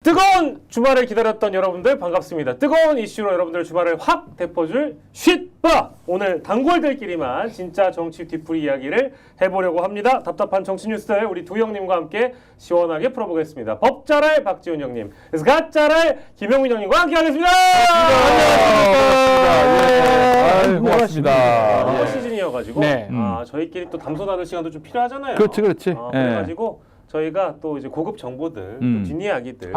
뜨거운 주말을 기다렸던 여러분들 반갑습니다. 뜨거운 이슈로 여러분들 주말을 확 데펴줄 쉿바! 오늘 단골들끼리만 진짜 정치 뒤풀이 이야기를 해보려고 합니다. 답답한 정치 뉴스들 우리 두 형님과 함께 시원하게 풀어보겠습니다. 법잘할 박지훈 형님, 가짜랄 김영민 형님과 함께 하겠습니다. 고맙습니다. 선거 시즌이어가지고 네. 저희끼리 또 담소 나눌 시간도 좀 필요하잖아요. 그렇지. 그래가지고 저희가 또 이제 고급 정보들, 또 뒷이야기들.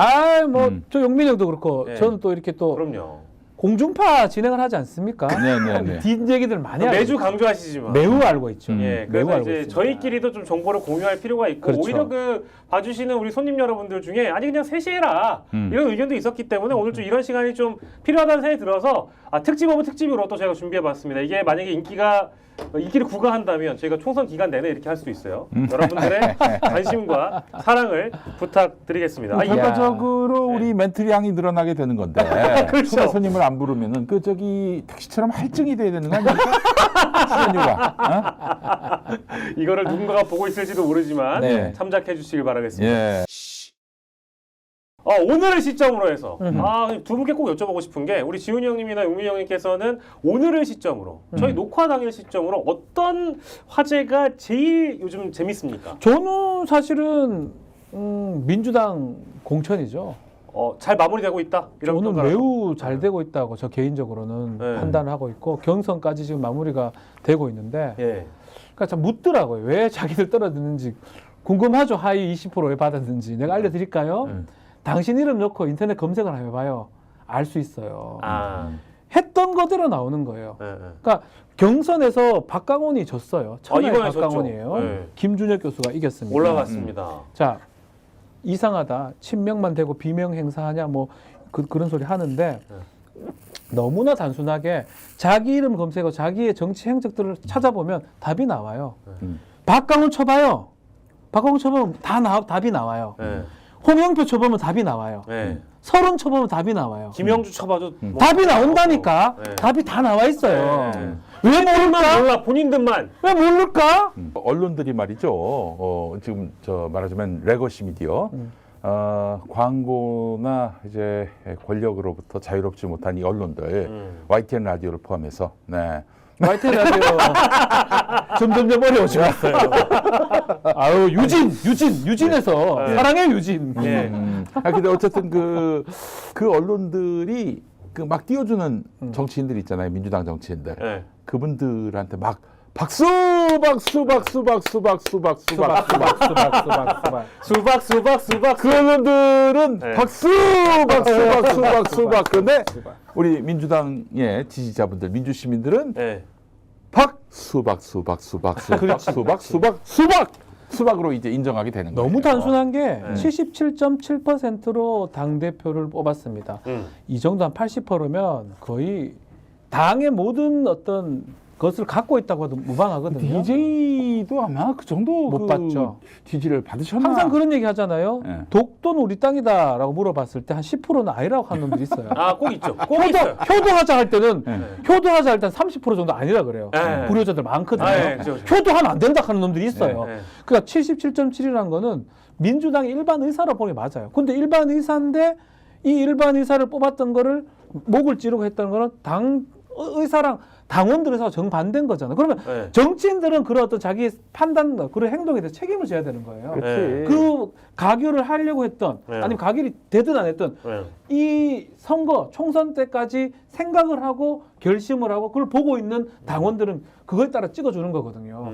저 용민 형도 그렇고 네. 저는 또 이렇게 또 그럼요. 공중파 진행을 하지 않습니까? 네네네. 뒷 얘기들 많이 매주 알고 강조하시지만 매우 알고 있죠. 예, 매우 그래서 알고 이제 있습니다. 저희끼리도 좀 정보를 공유할 필요가 있고 그렇죠. 오히려 그 봐주시는 우리 손님 여러분들 중에 아니 그냥 셋이 해라 이런 의견도 있었기 때문에 오늘 좀 이런 시간이 좀 필요하다는 생각이 들어서 특집 오브 특집으로 또 저희가 준비해봤습니다. 이게 만약에 인기를 구가한다면 저희가 총선 기간 내내 이렇게 할 수도 있어요. 여러분들의 관심과 사랑을 부탁드리겠습니다. 결과적으로 우리 멘트량이 늘어나게 되는 건데 그렇죠. 초대 손님을 안 부르면은 그 저기 택시처럼 할증이 돼야 되는 거 아닙니까? 수연료가. 이거를 누군가가 보고 있을지도 모르지만 네. 참작해 주시길 바라겠습니다. 예. 오늘을 시점으로 해서 두 분께 꼭 여쭤보고 싶은 게 우리 지훈이 형님이나 용민이 형님께서는 오늘을 시점으로 저희 녹화 당일 시점으로 어떤 화제가 제일 요즘 재밌습니까? 저는 사실은 민주당 공천이죠. 잘 마무리되고 있다? 이런 저는 평가를 매우 잘 되고 있다고 저 개인적으로는 네. 판단을 하고 있고 경선까지 지금 마무리가 되고 있는데 예. 그러니까 참 묻더라고요. 왜 자기들 떨어졌는지 궁금하죠. 하위 20%왜 받았는지 내가 알려드릴까요? 당신 이름 넣고 인터넷 검색을 해봐요. 알 수 있어요. 했던 거대로 나오는 거예요. 그러니까 경선에서 박강원이 졌어요. 천하의 이번에 박강원이에요. 졌죠. 네. 김준혁 교수가 이겼습니다. 올라갔습니다. 자, 이상하다. 친명만 대고 비명 행사하냐 뭐 그런 소리 하는데 너무나 단순하게 자기 이름 검색하고 자기의 정치 행적들을 찾아보면 답이 나와요. 박강원 쳐봐요. 박강원 쳐보면 답이 나와요. 홍영표 쳐보면 답이 나와요. 서른 쳐보면 답이 나와요. 김영주 쳐봐도 답이 나온다니까. 네. 답이 다 나와 있어요. 네. 왜 모를까? 몰라 본인들만. 왜 모를까? 언론들이 말이죠. 지금 말하자면 레거시 미디어. 광고나 이제 권력으로부터 자유롭지 못한 이 언론들, YTN 라디오를 포함해서, 네. YTN 라디오 점점점 어려워지고 있어요. 아유 유진에서 사랑해 유진. 근데 어쨌든 그 언론들이 그 막 띄워주는 정치인들 있잖아요. 민주당 정치인들. 네. 그분들한테 막 박수. 그 언론들은 네. 박수. 그런데 우리 민주당의 지지자분들, 민주시민들은 네. 수박으로 이제 인정하게 되는 거예요. 너무 단순한 게 77.7%로 당 대표를 뽑았습니다. 이 정도 한 80%면 거의 당의 모든 어떤 것을 갖고 있다고 해도 무방하거든요. DJ도 아마 그 정도 못 받죠. 지지를 받으셨나? 항상 그런 얘기 하잖아요. 네. 독도는 우리 땅이다라고 물어봤을 때 한 10%는 아니라고 하는 놈들이 있어요. 꼭 있죠. 꼭 있어요. 효도하자 할 때는 네. 효도하자 할 때는 30% 정도 아니라 그래요. 네. 불효자들 많거든요. 네, 그렇죠. 효도하면 안 된다 하는 놈들이 있어요. 네. 그러니까 77.7이라는 거는 민주당의 일반 의사로 보는 게 맞아요. 근데 일반 의사인데 이 일반 의사를 뽑았던 거를 목을 찌르고 했던 거는 당 의사랑 당원들 의사가 정반대인 거잖아요. 그러면 정치인들은 그런 어떤 자기 판단과 그런 행동에 대해서 책임을 져야 되는 거예요. 그렇지. 그 가결을 하려고 했던 아니면 가결이 되든 안 했든 이 선거 총선 때까지 생각을 하고 결심을 하고 그걸 보고 있는 당원들은 그거에 따라 찍어주는 거거든요.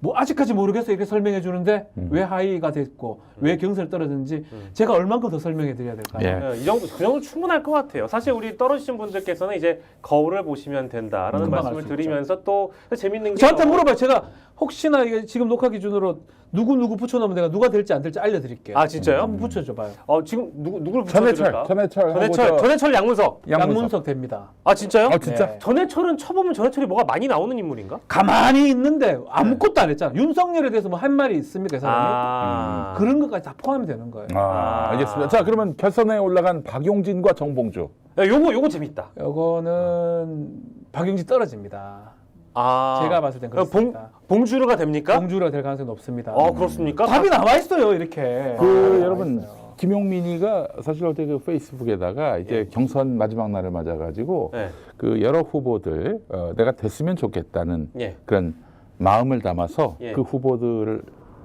뭐 아직까지 모르겠어요 이렇게 설명해 주는데 왜 하위가 됐고 왜 경선을 떨어졌는지 제가 얼만큼 더 설명해 드려야 될까요? 이 정도 그 정도 충분할 것 같아요. 사실 우리 떨어지신 분들께서는 이제 거울을 보시면 된다라는 말씀을 드리면서 또 재밌는 게 저한테 물어봐요. 제가 혹시나 이게 지금 녹화 기준으로 누구 붙여놓으면 내가 누가 될지 안 될지 알려드릴게요. 아 진짜요? 한번 붙여줘봐요. 지금 누구를 붙여드릴까? 전해철 양문석 됩니다. 아 진짜요? 진짜? 네. 전해철은 쳐보면 전해철이 뭐가 많이 나오는 인물인가? 가만히 있는데 아무것도 안 했잖아. 윤석열에 대해서 뭐 한 말이 있습니까, 이 사람이? 그런 것까지 다 포함이 되는 거예요. 알겠습니다. 자, 그러면 결선에 올라간 박용진과 정봉주. 요거 재밌다. 요거는 박용진 떨어집니다. 제가 봤을 땐 그렇습니다. 봉주루가 됩니까? 봉주루가 될 가능성이 높습니다. 그렇습니까? 답이 나와 있어요, 이렇게. 여러분 김용민이가 사실 어제 그 페이스북에다가 이제 경선 마지막 날을 맞아가지고 예. 그 여러 후보들 내가 됐으면 좋겠다는 예. 그런 마음을 담아서 예. 그 후보들을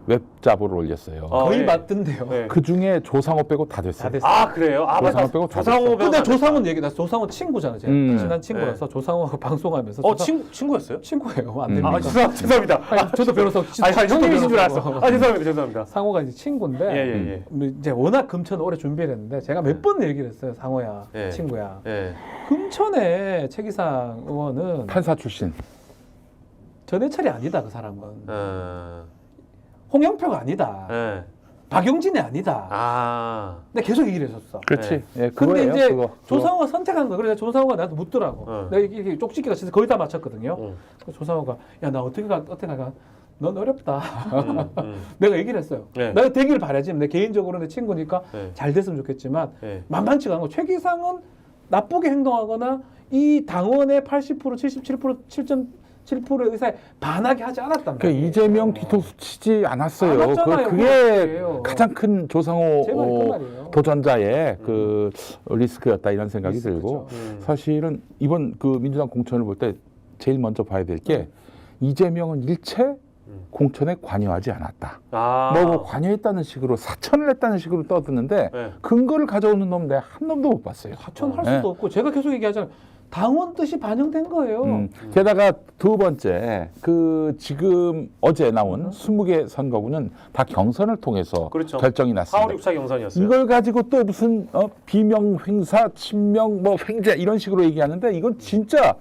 웹잡으로 올렸어요. 거의 예. 맞던데요. 예. 그 중에 조상호 빼고 다 됐어요. 다 됐어요. 아 그래요? 아 조상호 맞아. 빼고 다 조상호 됐어. 배우. 근데 조상훈 얘기 나 조상훈 친구잖아 제가 친한 친구라서 네. 조상훈하고 방송하면서 친구였어요? 친구예요. 안 됩니까? 아 죄송합니다. 아니, 저도 변호사 형님이신 줄 알았어. 변호사고. 아 죄송합니다. 상호가 이제 친구인데 예예예. 이제 워낙 금천 오래 준비를 했는데 제가 몇 번 얘기를 했어요. 상호야 예. 친구야. 예. 금천의 최기상 의원은 판사 출신. 전해철이 아니다 그 사람은. 홍영표가 아니다. 예. 박용진이 아니다. 아. 근데 계속 얘기를 했었어. 그렇지. 예, 근데 그거예요. 이제 그거. 조상호가 선택한 거. 그래서 조상호가 나한테 묻더라고. 내가 이렇게 쪽집기가 진짜 거의 다 맞췄거든요. 그래서 조상호가 야 나 어떻게 가? 넌 어렵다. 내가 얘기를 했어요. 네. 내가 되기를 바라지. 내 개인적으로 내 친구니까 네. 잘 됐으면 좋겠지만 네. 만만치가 않고 최기상은 나쁘게 행동하거나 이 당원의 80% 77% 7.7% 의사에 반하게 하지 않았단 그 말이에요. 이재명 뒤통수 치지 않았어요. 안 왔잖아요. 그게 그거예요. 가장 큰 조상호 제 말이 그 말이에요. 도전자의 그 리스크였다 이런 생각이 리스크죠. 들고 사실은 이번 그 민주당 공천을 볼 때 제일 먼저 봐야 될 게 이재명은 일체 공천에 관여하지 않았다. 아. 뭐 관여했다는 식으로 사천을 했다는 식으로 떠드는데 네. 근거를 가져오는 놈 내가 한 놈도 못 봤어요. 사천할 네. 수도 없고 제가 계속 얘기하잖아요. 당원 뜻이 반영된 거예요. 게다가 두 번째 그 지금 어제 나온 20개 선거구는 다 경선을 통해서 그렇죠. 결정이 4월 났습니다. 6차 경선이었어요. 이걸 가지고 또 무슨 비명 횡사, 친명, 뭐 횡재 이런 식으로 얘기하는데 이건 진짜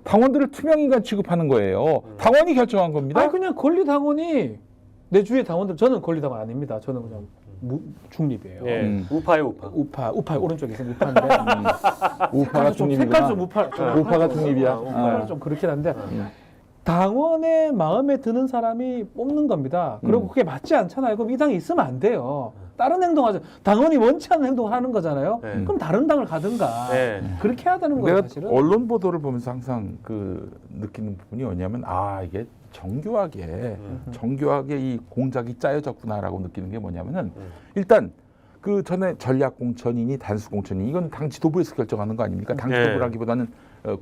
당원들을 투명인간 취급하는 거예요. 당원이 결정한 겁니다. 아니 그냥 권리당원이 내 주위의 당원들 저는 권리당원 아닙니다. 저는 그냥 중립이에요. 예. 우파예요, 우파. 우파 오른쪽에 있는 우파인데 우파가 색깔 좀 중립이구나. 우파 우파가 중립이야. 우파는 좀 그렇긴 한데 당원의 마음에 드는 사람이 뽑는 겁니다. 그리고 그게 맞지 않잖아요. 그럼 이 당에 있으면 안 돼요. 다른 행동하죠. 당원이 원치 않는 행동을 하는 거잖아요. 네. 그럼 다른 당을 가든가 네. 그렇게 해야 되는 거예요. 내가 사실은. 언론 보도를 보면서 항상 그 느끼는 부분이 뭐냐면 이게 정교하게 이 공작이 짜여졌구나라고 느끼는 게 뭐냐면은 일단 그 전에 전략 공천이니 단수 공천이니 이건 당 지도부에서 결정하는 거 아닙니까? 당 지도부라기보다는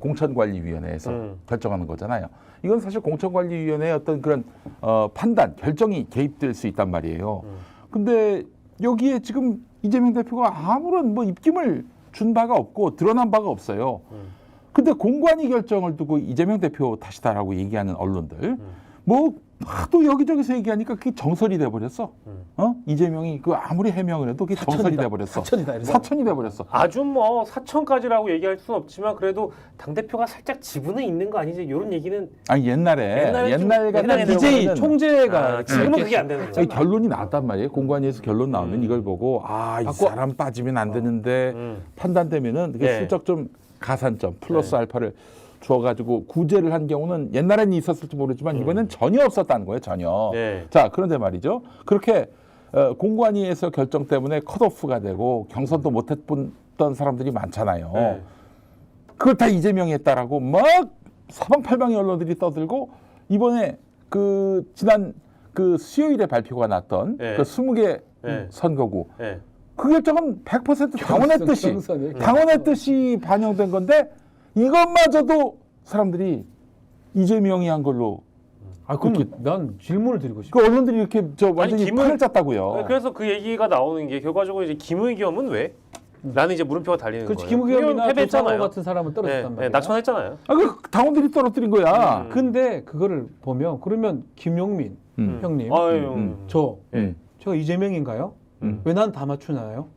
공천관리위원회에서 결정하는 거잖아요. 이건 사실 공천관리위원회의 어떤 그런 판단, 결정이 개입될 수 있단 말이에요. 근데 여기에 지금 이재명 대표가 아무런 뭐 입김을 준 바가 없고 드러난 바가 없어요. 근데 공관위 결정을 두고 이재명 대표 탓이다라고 얘기하는 언론들 뭐 하도 여기저기서 얘기하니까 그게 정설이 돼버렸어. 이재명이 그 아무리 해명을 해도 그게 정설이 돼버렸어. 사천이다. 이래서. 사천이 돼버렸어. 아주 뭐 사천까지라고 얘기할 수는 없지만 그래도 당 대표가 살짝 지분은 있는 거 아니지? 이런 얘기는 아니 옛날 옛날에 같은 DJ 경우는 총재가 지금은 그게 안 되는 아니, 거죠. 결론이 나왔단 말이에요. 공관위에서 결론 나오면 이걸 보고 이 사람 빠지면 안 되는데 판단되면은 그게 네. 슬쩍 좀 가산점 플러스 알파를 줘가지고 구제를 한 경우는 옛날에는 있었을지 모르지만 이번엔 전혀 없었다는 거예요. 전혀. 네. 자 그런데 말이죠. 그렇게 공관위에서 결정 때문에 컷오프가 되고 경선도 못했던 사람들이 많잖아요. 네. 그걸 다 이재명이 했다라고 막 사방팔방의 언론들이 떠들고 이번에 그 지난 그 수요일에 발표가 났던 네. 그 20개 네. 선거구 네. 그 결정은 100% 당원의 뜻이 경선이에요. 당원의 뜻이 반영된 건데 이것마저도 사람들이 이재명이 한 걸로 그럼 난 질문을 드리고 싶어. 그 언론들이 이렇게 완전히 판을 짰다고요. 그래서 그 얘기가 나오는 게 결과적으로 이제 김의겸은 왜? 라는 이제 물음표가 달리는 그렇지 거예요. 김우겸이나 조상호 패배했잖아요. 같은 사람은 떨어졌단 말이야. 낙천했잖아요. 그 당원들이 떨어뜨린 거야. 근데 그거를 보면 그러면 김용민 형님, 아유, 제가 이재명인가요? 왜 난 다 맞추나요?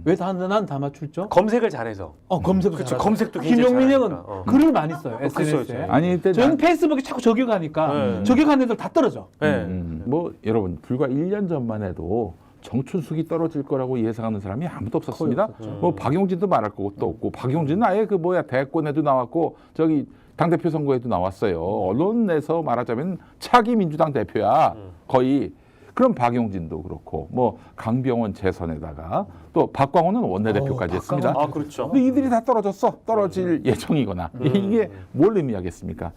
왜 난 다 맞출죠? 검색을 잘해서. 검색을 그렇죠. 잘하죠. 검색도 굉장히 김용민 형은 잘하니까. 글을 많이 써요. SNS에. 그렇죠. 아니 이때 저는 페이스북에 자꾸 저격하니까 저격하는 애들 다 떨어져. 네. 뭐 여러분 불과 1년 전만 해도 정춘숙이 떨어질 거라고 예상하는 사람이 아무도 없었습니다. 거의 없었죠. 뭐 박용진도 말할 것도 없고 박용진은 아예 그 대권에도 나왔고 저기 당대표 선거에도 나왔어요. 언론에서 말하자면 차기 민주당 대표야 거의. 그럼 박용진도 그렇고 뭐 강병원 재선에다가 또 박광호는 원내대표까지 했습니다. 그렇죠. 근데 이들이 다 떨어졌어. 떨어질 예정이거나 이게 뭘 의미하겠습니까?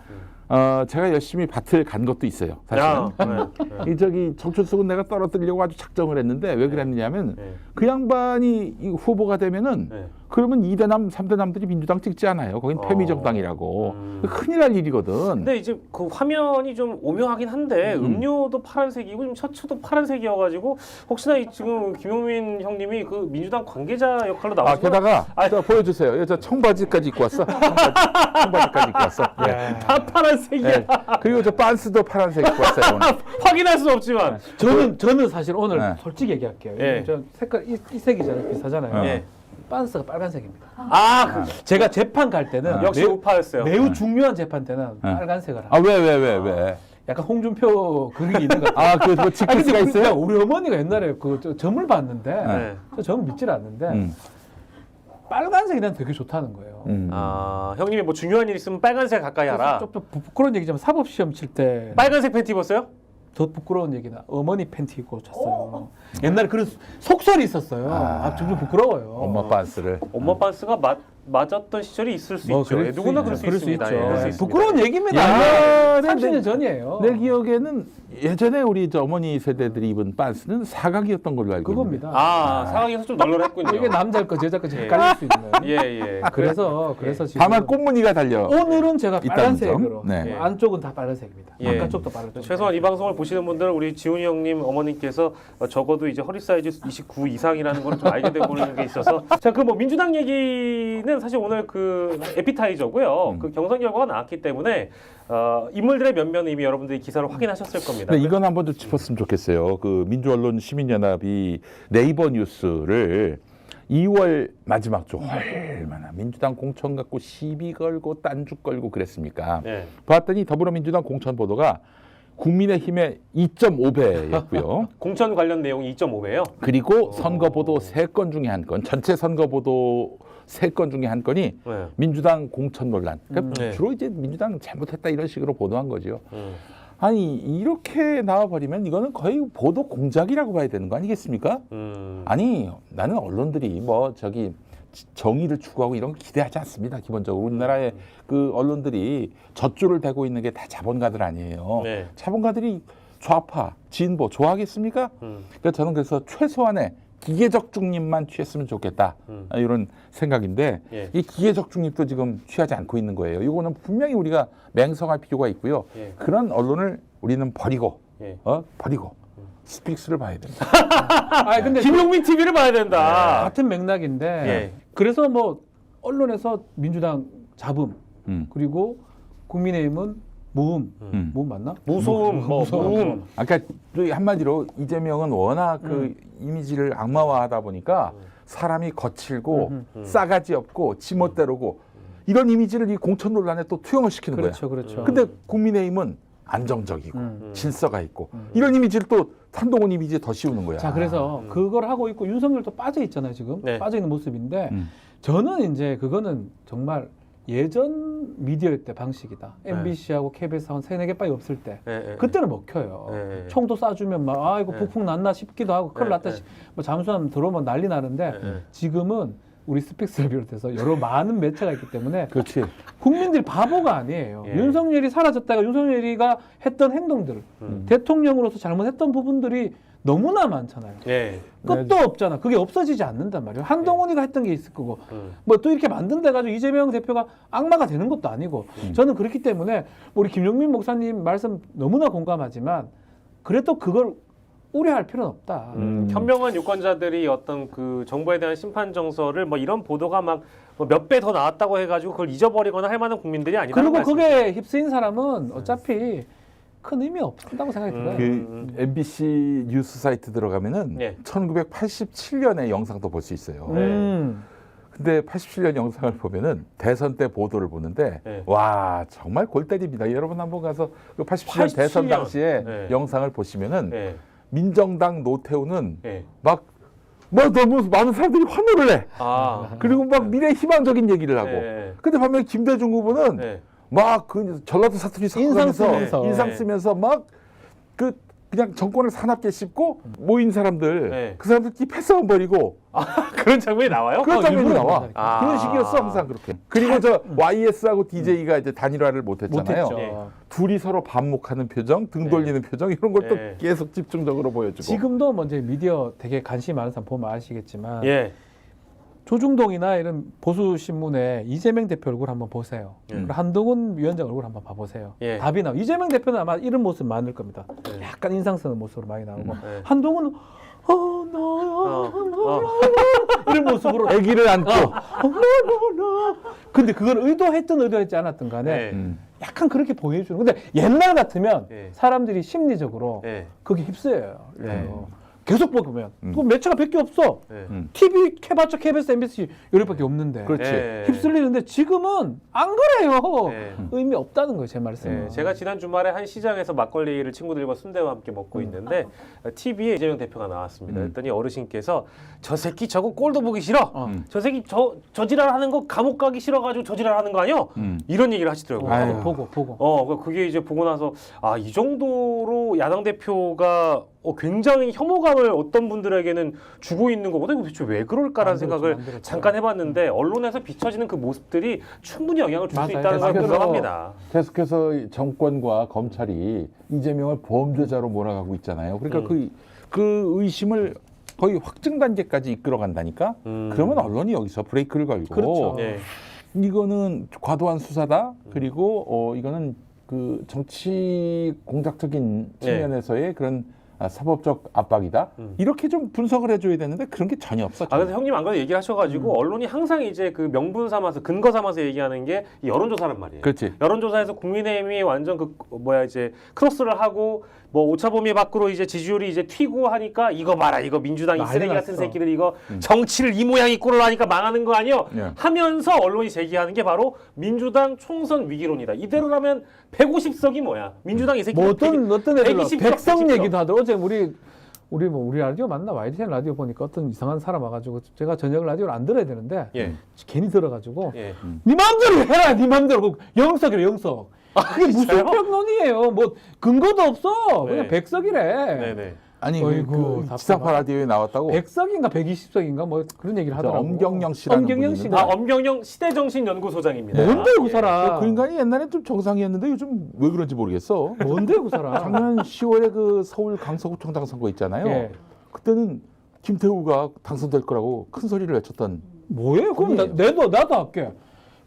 제가 열심히 밭을 간 것도 있어요. 사실은. 이 저기 정춘숙은 내가 떨어뜨리려고 아주 작정을 했는데 왜 그랬느냐면 그 양반이 이 후보가 되면은 그러면 2대남, 3대남들이 민주당 찍지 않아요. 거긴 패미정당이라고. 큰일 날 일이거든. 근데 이제 그 화면이 좀 오묘하긴 한데 음료도 파란색이고 지금 셔츠도 파란색이어가지고 혹시나 지금 김용민 형님이 그 민주당 관계자 역할로 나오시면 게다가 저 보여주세요. 저 청바지까지 입고 왔어. 청바지까지 입고 왔어. 네. 다 파란색이야. 네. 그리고 저 빤스도 파란색 입고 왔어요. 오늘. 확인할 수는 없지만 저는 사실 오늘 네. 솔직히 얘기할게요. 예. 저 색깔 이 색이잖아요. 비슷하잖아요. 예. 빤스가 빨간색입니다. 제가 제가 재판 갈 때는 역시 우파였어요. 매우 중요한 재판 때는 빨간색을 합니다. 왜? 약간 홍준표 그게 있는 것 같아요. 그 뭐 직기스가 있어요? 우리 어머니가 옛날에 그 점을 봤는데 네. 저 점 믿질 않는데 빨간색이 난 되게 좋다는 거예요. 형님이 뭐 중요한 일 있으면 빨간색 가까이 하라. 좀 부끄러운 얘기지만 사법 시험 칠 때 빨간색 팬티 입었어요? 더 부끄러운 얘기나 어머니 팬티 입고 잤어요. 옛날에 그런 속설이 있었어요. 좀 부끄러워요. 엄마 빤스를. 엄마 빤스가 맞았던 시절이 있을 수 있죠. 그럴 누구나 그럴 수 그럴 있습니다. 있죠. 예, 그럴 수 있습니다. 부끄러운 얘기입니다. 야, 30년 전이에요. 내 기억에는 예전에 우리 저 어머니 세대들이 입은 빤스는 사각이었던 걸로 알고 있는데. 그겁니다. 상황에서 좀 널널했군요. 이게 남자일 거 여자 거지 헷갈릴 수 있는 거예요. 예. 그래서 지금 다만 꽃무늬가 달려. 오늘은 제가 있다는 빨간색으로 점? 네. 안쪽은 다 빨간색입니다. 예. 바깥쪽도 빨간색. 최소한 이 방송을 보시는 분들은 우리 지훈이 형님 어머님께서 적어도 이제 허리 사이즈 29 이상이라는 걸 좀 알게 되는 게 있어서 자, 그 뭐 민주당 얘기는 사실 오늘 그 에피타이저고요. 그 경선 결과가 나왔기 때문에 인물들의 면면은 이미 여러분들이 기사를 확인하셨을 겁니다. 네, 이건 한번 좀 짚었으면 좋겠어요. 그 민주언론 시민연합이 네이버 뉴스를 2월 마지막 주 얼마나 민주당 공천 갖고 시비 걸고 딴죽 걸고 그랬습니까? 네. 봤더니 더불어민주당 공천 보도가 국민의힘의 2.5배였고요. 공천 관련 내용이 2.5배예요. 그리고 선거보도 3건 중에 한 건, 전체 선거보도 3건 중에 한 건이 네. 민주당 공천 논란. 그러니까 네. 주로 이제 민주당 잘못했다 이런 식으로 보도한 거죠. 아니 이렇게 나와버리면 이거는 거의 보도 공작이라고 봐야 되는 거 아니겠습니까? 아니 나는 언론들이 뭐 저기 정의를 추구하고 이런 거 기대하지 않습니다. 기본적으로 우리나라의 그 언론들이 젖줄을 대고 있는 게 다 자본가들 아니에요. 네. 자본가들이 좌파, 진보 좋아하겠습니까? 그러니까 저는 그래서 최소한의 기계적 중립만 취했으면 좋겠다 이런 생각인데 예. 이 기계적 중립도 지금 취하지 않고 있는 거예요. 이거는 분명히 우리가 맹성할 필요가 있고요. 예. 그런 언론을 우리는 버리고 예. 버리고 스픽스를 봐야 됩니다. 근데 김용민 TV를 봐야 된다. 같은 맥락인데 예. 그래서 뭐 언론에서 민주당 잡음 그리고 국민의힘은 모음 모음 맞나? 무소음, 무소음. 아까 한마디로 이재명은 워낙 그 이미지를 악마화하다 보니까 사람이 거칠고 싸가지 없고 지멋대로고 이런 이미지를 이 공천 논란에 또 투영을 시키는 거야. 그렇죠. 근데 국민의힘은 안정적이고 질서가 있고 이런 이미지를 또 한동훈 이미지에 더 씌우는 거야. 자, 그래서 그걸 하고 있고 윤석열도 빠져 있잖아요, 지금. 네. 빠져 있는 모습인데 저는 이제 그거는 정말 예전 미디어 때 방식이다. MBC하고 KBS 한 3-4개 빠이 없을 때. 그때는 먹혀요. 총도 쏴주면 막 이거 폭풍 났나 싶기도 하고 큰일 났다. 뭐 잠수함 들어오면 난리 나는데 지금은 우리 스픽스를 비롯해서 여러 많은 매체가 있기 때문에 그렇지. 국민들이 바보가 아니에요. 예. 윤석열이 사라졌다가 윤석열이가 했던 행동들, 대통령으로서 잘못했던 부분들이 너무나 많잖아요. 예. 끝도 없잖아. 그게 없어지지 않는단 말이에요. 한동훈이가 했던 게 있을 거고 뭐 또 이렇게 만든데가지고 이재명 대표가 악마가 되는 것도 아니고 저는 그렇기 때문에 우리 김용민 목사님 말씀 너무나 공감하지만 그래도 그걸 우려할 필요는 없다. 현명한 유권자들이 어떤 그 정부에 대한 심판 정서를 뭐 이런 보도가 막 몇 배 더 나왔다고 해가지고 그걸 잊어버리거나 할 만한 국민들이 아니다. 그리고 그게 휩쓰인 사람은 어차피 큰 의미 없다고 생각이 들어요. 그 MBC 뉴스 사이트 들어가면은 예. 1987년의 영상도 볼 수 있어요. 근데 87년 영상을 보면은 대선 때 보도를 보는데 네. 와 정말 골 때립니다. 여러분 한번 가서 그 87년 대선 87년. 당시에 네. 영상을 보시면은 네. 민정당 노태우는 네. 막 너무 많은 사람들이 환호를 해. 아. 그리고 막 미래 희망적인 얘기를 하고. 네. 근데 반면에 김대중 후보는 네. 막 그 전라도 사투리 섞으면서 인상 쓰면서. 인상 쓰면서 막 그 그냥 정권을 사납게 씹고 모인 사람들 네. 그 사람들끼리 패싸움 벌이고 그런 장면이 나와요? 그런 장면이 일부러 나와. 그런다니까. 아. 그런 식이었어 항상 그렇게. 그리고 저 YS하고 DJ가 이제 단일화를 못했잖아요. 못했죠. 예. 둘이 서로 반목하는 표정, 등 돌리는 표정 이런 걸 또 예. 계속 집중적으로 보여주고. 지금도 뭐 이제 미디어 되게 관심이 많은 사람 보면 아시겠지만 예. 조중동이나 이런 보수 신문에 이재명 대표 얼굴 한번 보세요. 그리고 한동훈 위원장 얼굴 한번 봐보세요. 예. 답이 나와. 이재명 대표는 아마 이런 모습 많을 겁니다. 예. 약간 인상 쓰는 모습으로 많이 나오고 예. 한동훈은 나야 어. 이런 모습으로 아기를 안고. 근데 그걸 의도했든 의도했지 않았든 간에 예. 약간 그렇게 보여주는. 근데 옛날 같으면 예. 사람들이 심리적으로 예. 그게 휩쓰여요. 예. 계속 보면 그 매체가 100개 없어. 예. TV 캐봤자 KBS, MBC 요리밖에 없는데 그렇지. 예. 휩쓸리는데 지금은 안 그래요. 예. 의미 없다는 거예요, 제 말씀은. 예, 제가 지난 주말에 한 시장에서 막걸리를 친구들과 순대와 함께 먹고 있는데 TV에 이재명 대표가 나왔습니다. 그랬더니 어르신께서 저 새끼 저거 꼴도 보기 싫어. 저 새끼 저 지랄하는 거 감옥 가기 싫어가지고 저 지랄하는 거 아니요? 이런 얘기를 하시더라고요. 아유. 보고. 그게 이제 보고 나서 아, 이 정도로 야당 대표가 굉장히 혐오감을 어떤 분들에게는 주고 있는 거보다 이거 대체 왜 그럴까라는 생각을 만들었죠. 잠깐 해봤는데 언론에서 비춰지는 그 모습들이 충분히 영향을 줄 수 맞아요. 있다는 걸 계속해서 생각합니다. 계속해서 정권과 검찰이 이재명을 범죄자로 몰아가고 있잖아요. 그러니까 그 의심을 거의 확증 단계까지 이끌어간다니까. 그러면 언론이 여기서 브레이크를 걸고 그렇죠. 예. 이거는 과도한 수사다. 그리고 이거는 그 정치 공작적인 측면에서의 그런 사법적 압박이다. 이렇게 좀 분석을 해줘야 되는데 그런 게 전혀 없어. 아, 그래서 형님 안 그래도 얘기를 하셔가지고 언론이 항상 이제 그 명분 삼아서 근거 삼아서 얘기하는 게 이 여론조사란 말이에요. 그렇지. 여론조사에서 국민의힘이 완전 이제 크로스를 하고 뭐 오차범위 밖으로 이제 지지율이 이제 튀고 하니까 이거 봐라 이거 민주당 이 난리 쓰레기 같은 났어. 새끼들 이거 정치를 이 모양 이 꼴로 하니까 망하는 거 아니요? 예. 하면서 언론이 제기하는 게 바로 민주당 총선 위기론이다. 이대로라면 150석이 뭐야? 민주당 이 새끼 뭐 어떤 애들 120석, 백성 110석. 얘기도 하더라고. 어제 우리 라디오 맞나? YTN 라디오 보니까 어떤 이상한 사람 와가지고 제가 저녁 라디오를 안 들어야 되는데 예. 괜히 들어가지고 예. 네 마음대로 해라, 네 마음대로. 영석이래, 영석. 그게 무슨 진짜요? 평론이에요? 뭐 근거도 없어. 그냥 네. 백석이래. 네네. 아니 어이구, 그 지상파 라디오에 나왔다고. 100석인가 120석인가 뭐 그런 얘기를 하더라고. 엄경영 씨라는 엄경영 분이 씨가 아, 엄경영 시대정신연구소장입니다. 뭔데 그 예. 사람? 그 인간이 옛날에 좀 정상이었는데 요즘 왜 그런지 모르겠어. 뭔데 그 사람? 작년 10월에 그 서울 강서구청장 선거 있잖아요. 예. 그때는 김태우가 당선될 거라고 큰 소리를 외쳤던. 뭐예요? 그럼 나도 할게.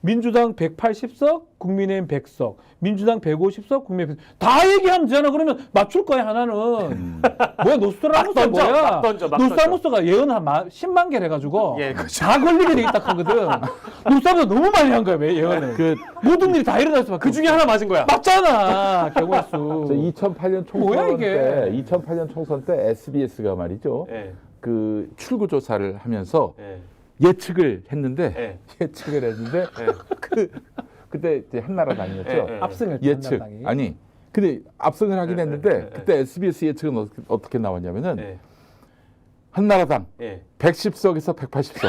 민주당 180석, 국민의힘 100석, 민주당 150석, 국민의힘 100석. 다 얘기하면 되잖아. 그러면 맞출 거야, 하나는. 뭐야, 노스트라무스가 막 던져, 뭐야? 막 던져. 노스트라무스가 예언 한 10만 개를 해가지고 예, 그렇죠. 다 걸리게 되겠다 하거든. 노스트라무스 너무 많이 한 거야, 왜 예언을. 그 모든 일이 다 일어날 수밖에 그 중에 하나 맞은 거야. 맞잖아, 경우수. 2008년 뭐야, 총선 이게? 때 2008년 총선 때 SBS가 말이죠. 예. 그 출구 조사를 하면서 예. 예측을 했는데 예. 예측을 했는데 예. 그때 이제 한나라당이었죠. 예, 예. 압승을 예측. 한나라당이. 아니 근데 압승을 하긴 예, 했는데 예, 예. 그때 SBS 예측은 어떻게 나왔냐면은 예. 한나라당 예. 110석에서 180석.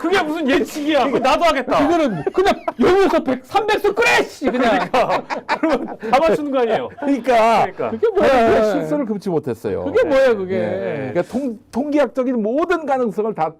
그게 무슨 예측이야? 그거 나도 하겠다. 그거는 그냥 0에서 100, 300석 그래! 씨, 그냥. 그러면 다 맞추는 거 아니에요? 그러니까 그러니까. 그게 뭐야. 실수를 금치 못했어요. 그게 뭐야, 그게. 예. 그러니까 통계학적인 모든 가능성을 다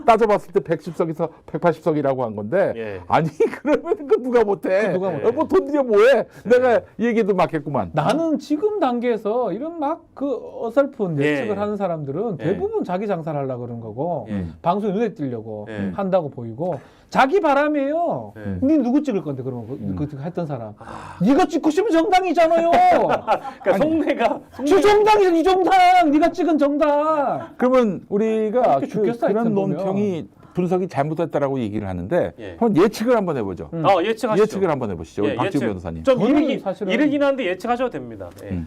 따져봤을 때 110석에서 180석이라고 한 건데 예. 아니 그러면 그 누가 못해? 누가 못해? 뭐 돈 들여 뭐해? 내가 얘기해도 맞겠구만. 나는 지금 단계에서 이런 막 그 어설픈 예. 예측을 하는 사람들은 예. 대부분 자기 장사를 하려고 그런 거고 예. 방송에 눈에 띄려고 예. 한다고 보이고 자기 바람이에요. 예. 니 누구 찍을 건데 그러면 그 했던 사람. 네가 찍고 싶은 정당이잖아요. 그러니까 속내가 저 정당이잖아, 이 정당. 네가 찍은 정당. 그러면 우리가 그렇게 죽겠어, 그런 하여튼 보면. 논평이 분석이 잘못됐다라고 얘기를 하는데 예. 한번 예측을 한번 해보죠. 예측하시죠. 예측을 한번 해보시죠. 우리 박지우 변호사님. 좀 저는 이르긴, 사실은- 이르긴 한데 예측하셔도 됩니다. 예.